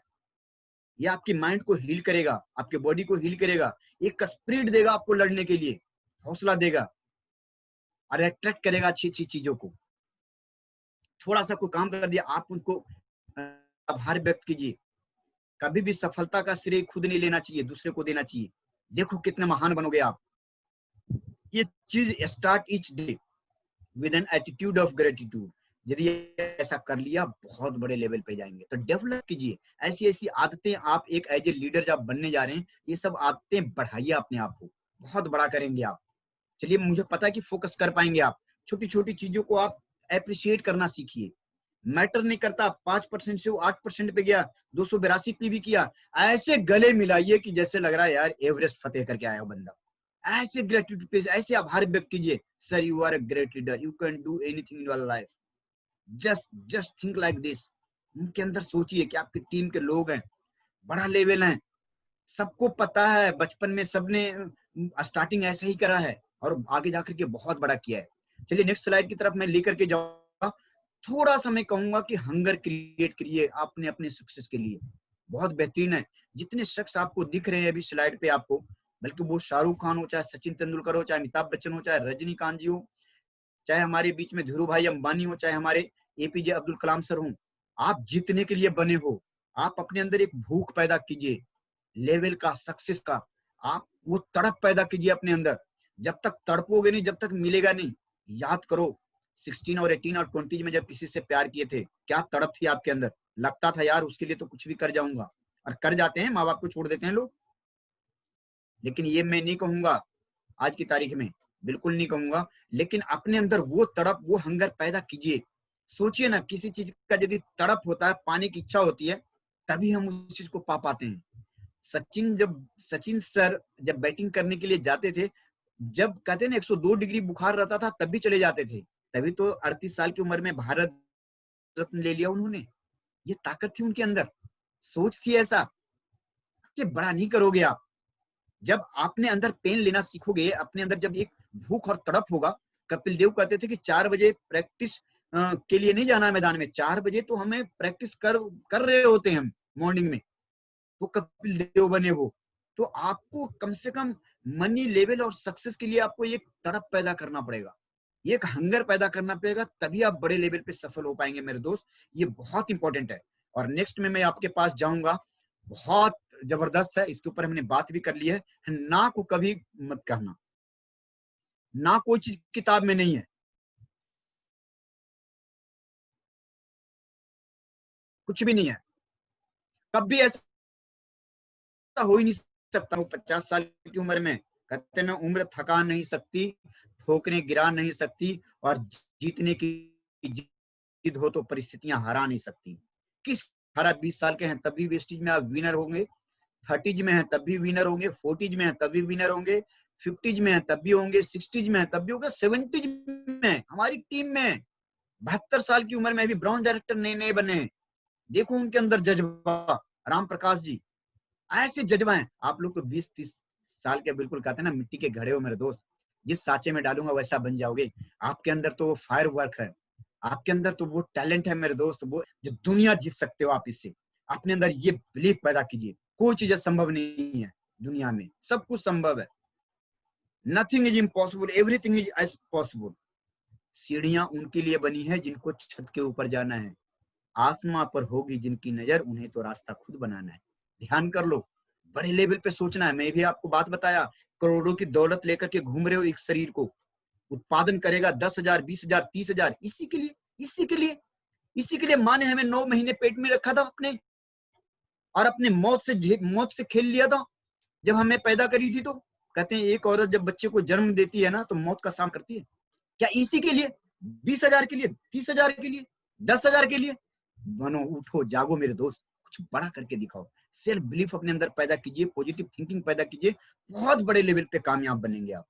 ये आपकी माइंड को हील करेगा, आपके बॉडी को हील करेगा, एक स्पिरिट देगा आपको लड़ने के लिए, हौसला देगा और अट्रैक्ट करेगा अच्छी अच्छी चीजों को। थोड़ा सा कोई काम कर दिया, आप उनको आभार व्यक्त कीजिए। कभी भी सफलता का श्रेय खुद नहीं लेना चाहिए, दूसरे को देना चाहिए। देखो कितने महान बनोगे आप। ये चीज start each day with an attitude of gratitude. यदि ऐसा कर लिया बहुत बड़े लेवल पे जाएंगे। तो डेवलप कीजिए ऐसी ऐसी आदतें। आप एक एज ए लीडर जब बनने जा रहे हैं, ये सब आदतें बढ़ाइए अपने आप को, बहुत बड़ा करेंगे आप। चलिए, मुझे पता है कि फोकस कर पाएंगे आप। छोटी छोटी चीजों को आप एप्रिशिएट करना सीखिए। मैटर नहीं करता 5% से वो 8% पे गया, 282 पे भी किया, ऐसे गले मिलाइए कि जैसे लग रहा है यार एवरेस्ट फतेह करके आया बंदा। ऐसे ग्रेटिट्यूड पे ऐसे आभार व्यक्त कीजिए। Sir, you are a great leader, you can do anything in your life. Just think like this. उनके अंदर सोचिए कि आपकी टीम के लोग हैं, बड़ा लेवल है, सबको पता है, बचपन में सबने स्टार्टिंग ऐसे ही करा है और आगे जाकर के बहुत बड़ा किया है। चलिए नेक्स्ट स्लाइड की तरफ मैं लेकर के जाऊंगा। थोड़ा सा मैं कहूंगा कि हंगर क्रिएट करिए आपने अपने सक्सेस के लिए। बहुत बेहतरीन है। जितने शख्स आपको दिख रहे हैं अभी स्लाइड पे आपको, बल्कि वो शाहरुख खान हो, चाहे सचिन तेंदुलकर हो, चाहे अमिताभ बच्चन हो, चाहे रजनीकांत जी हो, चाहे हमारे बीच में धीरू भाई अंबानी हो, चाहे हमारे एपीजे अब्दुल कलाम सर हो, आप जीतने के लिए बने हो। आप अपने अंदर एक भूख पैदा कीजिए लेवल का, सक्सेस का। आप वो तड़प पैदा कीजिए अपने अंदर। जब तक तड़पोगे नहीं, जब तक मिलेगा नहीं। याद करो 16 और 18 और 20 में जब किसी से प्यार किए थे, क्या तड़प थी आपके अंदर। लगता था यार उसके लिए तो कुछ भी कर जाऊंगा, और कर जाते हैं, माँ बाप को छोड़ देते हैं लोग। लेकिन ये मैं नहीं कहूंगा आज की तारीख में, बिल्कुल नहीं कहूंगा। लेकिन अपने अंदर वो तड़प, वो हंगर पैदा कीजिए। सोचिए ना, किसी चीज का यदि तड़प होता है, पाने की इच्छा होती है, तभी हम उस चीज को पा पाते हैं। सचिन सर जब बैटिंग करने के लिए जाते थे, जब कहते ना 102 डिग्री बुखार रहता था तब भी चले जाते थे। तभी तो 38 साल की उम्र में भारत रत्न ले लिया उन्होंने। ये ताकत थी उनके अंदर, सोच थी ऐसा। से बड़ा नहीं करोगे आप। जब आपने अंदर पेन लेना सीखोगे, अपने अंदर जब एक भूख और तड़प होगा। कपिल देव कहते थे कि 4 बजे प्रैक्टिस के लिए नहीं जाना है मैदान में, 4 बजे तो हमें प्रैक्टिस कर रहे होते हैं हम मॉर्निंग में। वो कपिल देव बने हो। तो आपको कम से कम मनी लेवल और सक्सेस के लिए आपको एक तड़प पैदा करना पड़ेगा, एक हंगर पैदा करना पड़ेगा, तभी आप बड़े लेवल पे सफल हो पाएंगे मेरे दोस्त। ये बहुत इंपॉर्टेंट है। और नेक्स्ट में मैं आपके पास जाऊंगा, बहुत जबरदस्त है, इसके ऊपर हमने बात भी कर ली है। ना को कभी मत कहना, ना कोई चीज किताब में नहीं है, कुछ भी नहीं है, कभी ऐसा हो ही नहीं सकता। वो 50 साल की उम्र में कहते ना, उम्र थका नहीं सकती, ठोकरे गिरा नहीं सकती, और जीतने की जिद हो तो परिस्थितियां हरा नहीं सकती। किस 18-20 साल के हैं तब भी वेस्टेज में आप विनर होंगे, 30 में है तब भी विनर होंगे, 40 में है तब भी विनर होंगे, 50 में है तब भी होंगे, 60 में है तब भी होंगे, 70 में हमारी टीम में 72 साल की उम्र में भी ब्राउन डायरेक्टर नए नए बने हैं। देखो उनके अंदर जज्बा, राम प्रकाश जी, ऐसे जज्बा है। आप लोग तो 20-30 साल के बिल्कुल कहते हैं ना, मिट्टी के घड़े हो मेरे दोस्त, जिस सांचे में डालूंगा वैसा बन जाओगे। आपके अंदर तो वो फायर वर्क है, आपके अंदर तो वो टैलेंट है मेरे दोस्त, वो जो दुनिया जीत सकते हो आप इससे। अपने अंदर ये बिलीफ पैदा कीजिए, कोई चीज संभव नहीं है दुनिया में, सब कुछ संभव है। Nothing is impossible, everything is as possible. सीढ़ियां उनके लिए बनी है जिनको छत के ऊपर जाना है, आसमां पर होगी जिनकी नजर, उन्हें तो रास्ता खुद बनाना है। ध्यान कर लो, बड़े लेवल पे सोचना है। मैं भी आपको बात बताया, करोड़ों की दौलत लेकर के घूम रहे हो, एक शरीर को उत्पादन करेगा 10,000, 20,000, 30,000, इसी के लिए, इसी के लिए माँ ने हमें 9 महीने पेट में रखा था अपने, और अपने मौत से खेल लिया था जब हमें पैदा करी थी। तो कहते हैं एक औरत जब बच्चे को जन्म देती है ना, तो मौत का सामना करती है। क्या इसी के लिए? 20,000 के लिए, 30,000 के लिए, 10,000 के लिए? बनो, उठो, जागो मेरे दोस्त, कुछ बड़ा करके दिखाओ। सेल्फ बिलीफ अपने अंदर पैदा कीजिए, पॉजिटिव थिंकिंग पैदा कीजिए, बहुत बड़े लेवल पे कामयाब बनेंगे आप।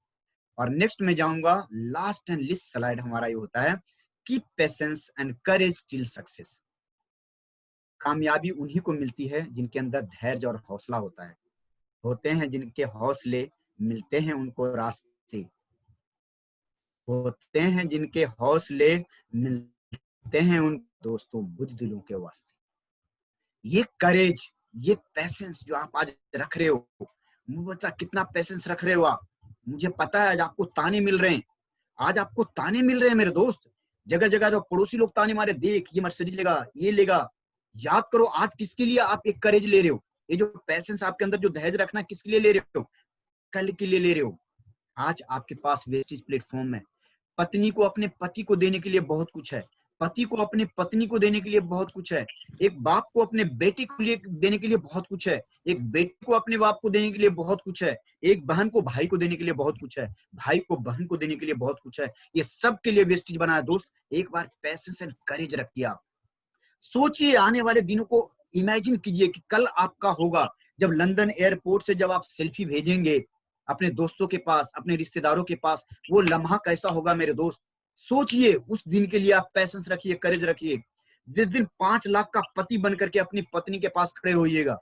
और नेक्स्ट में जाऊंगा, लास्ट एंड लिस्ट स्लाइड हमारा ये होता है, keep patience and courage till success. कामयाबी उन्हीं को मिलती है जिनके अंदर धैर्य और हौसला होता है। होते हैं जिनके हौसले, मिलते हैं उनको रास्ते। होते हैं जिनके हौसले, मिलते हैं उन दोस्तों बुज़दिलों के वास्ते। ये करेज, ये पैसेंस जो आप आज रख रहे हो, मुझे पता कितना पैसेंस रख रहे हो आप। मुझे पता है आज आपको ताने मिल रहे हैं, आज आपको ताने मिल रहे हैं मेरे दोस्त। जगह जगह जो पड़ोसी लोग ताने मारे, देख ये मर्सिडीज लेगा, ये लेगा। याद करो आज किसके लिए आप एक करेज ले रहे हो, ये जो पैसेंस आपके अंदर, जो धैर्य रखना, किसके लिए ले रहे हो? कल के लिए ले रहे हो। आज आपके पास वेस्टेज प्लेटफॉर्म है। पत्नी को अपने पति को देने के लिए बहुत कुछ है, पति को अपनी पत्नी को देने के लिए बहुत कुछ है, एक बाप को अपने बेटे को लिए देने के लिए बहुत कुछ है, एक बेटे को अपने बाप को देने के लिए बहुत कुछ है, एक बहन को भाई को देने के लिए बहुत कुछ है, भाई को बहन को देने के लिए बहुत कुछ है। ये सब के लिए वेस्टेज बनाया दोस्त। एक बार पैशंस एंड करेज रखिए। आप सोचिए, आने वाले दिनों को इमेजिन कीजिए कि कल आपका होगा जब लंदन एयरपोर्ट से जब आप सेल्फी भेजेंगे अपने दोस्तों के पास, अपने रिश्तेदारों के पास, वो लम्हा कैसा होगा मेरे दोस्त। सोचिए, उस दिन के लिए आप पैशंस रखिए, करेज रखिए। जिस दिन 5 लाख का पति बनकर के अपनी पत्नी के पास खड़े होइएगा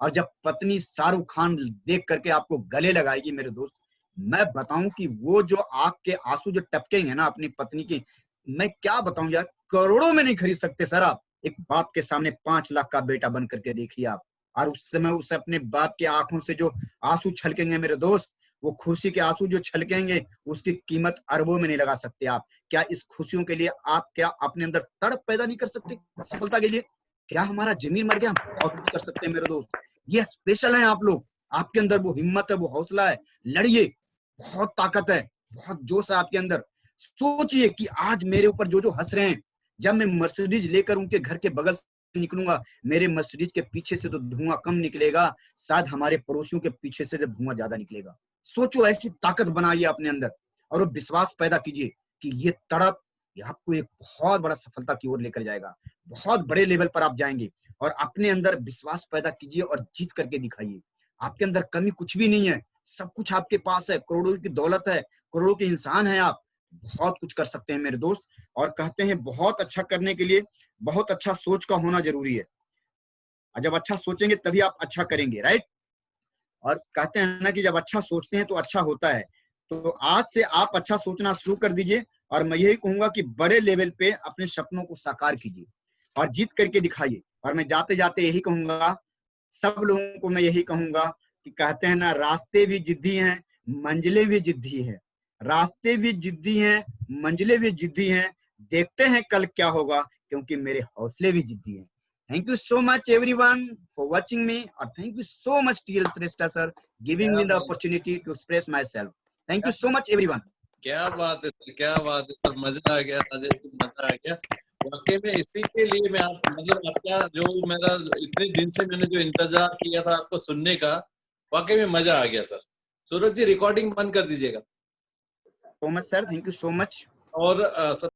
और जब पत्नी शाहरुख खान देख करके आपको गले लगाएगी मेरे दोस्त, मैं बताऊं कि वो जो आंख के आंसू जो टपकेंगे ना अपनी पत्नी की, मैं क्या बताऊं यार, करोड़ों में नहीं खरीद सकते सर आप। एक बाप के सामने 5 लाख का बेटा बन करके देखिए आप, और उस समय उसे अपने बाप के आंखों से जो आंसू छलकेंगे मेरे दोस्त, वो खुशी के आंसू जो छलकेंगे उसकी कीमत अरबों में नहीं लगा सकते आप। क्या इस खुशियों के लिए आप क्या अपने अंदर तड़प पैदा नहीं कर सकते सफलता के लिए? क्या हमारा जमीन मर गया? बहुत कुछ कर सकते हैं मेरे दोस्त। ये स्पेशल है आप लोग, आपके अंदर वो हिम्मत है, वो हौसला है, लड़िए, बहुत ताकत है, बहुत जोश है आपके अंदर। सोचिए कि आज मेरे ऊपर जो जो हंस रहे हैं, जब मैं मर्सिडीज लेकर उनके घर के बगल से निकलूंगा, मेरे मर्सिडीज के पीछे से तो धुआं कम निकलेगा, शायद हमारे पड़ोसियों के पीछे से धुआं ज्यादा निकलेगा। सोचो, ऐसी ताकत बनाइए अपने अंदर और वो विश्वास पैदा कीजिए कि ये तड़प ये आपको एक बहुत बड़ा सफलता की ओर लेकर जाएगा, बहुत बड़े लेवल पर आप जाएंगे। और अपने अंदर विश्वास पैदा कीजिए और जीत करके दिखाइए। आपके अंदर कमी कुछ भी नहीं है, सब कुछ आपके पास है, करोड़ों की दौलत है, करोड़ों के इंसान हैं आप, बहुत कुछ कर सकते हैं मेरे दोस्त। और कहते हैं बहुत अच्छा करने के लिए बहुत अच्छा सोच का होना जरूरी है, और जब अच्छा सोचेंगे तभी आप अच्छा करेंगे, राइट। और कहते हैं ना कि जब अच्छा सोचते हैं तो अच्छा होता है। तो आज से आप अच्छा सोचना शुरू कर दीजिए, और मैं यही कहूंगा कि बड़े लेवल पे अपने सपनों को साकार कीजिए और जीत करके दिखाइए। और मैं जाते जाते यही कहूंगा, सब लोगों को मैं यही कहूंगा कि कहते हैं ना, रास्ते भी जिद्दी हैं, मंजिलें भी जिद्दी हैं, रास्ते भी जिद्दी हैं, मंजिलें भी जिद्दी हैं, देखते हैं कल क्या होगा, क्योंकि मेरे हौसले भी जिद्दी हैं। Thank you so much everyone for watching me, or thank you so much TL Shrestha sir giving me the opportunity to express myself. Thank you so much everyone. क्या बात है सर, क्या बात है सर, मजा आ गया राजेश, मजा आ गया वाकई में। इसी के लिए मैं आप मतलब आपका जो मेरा इतने दिन से मैंने जो इंतजार किया था आपको सुनने का, वाकई में मजा आ गया सर। सूरज जी रिकॉर्डिंग बंद कर दीजिएगा। So much sir, thank you so much. और सब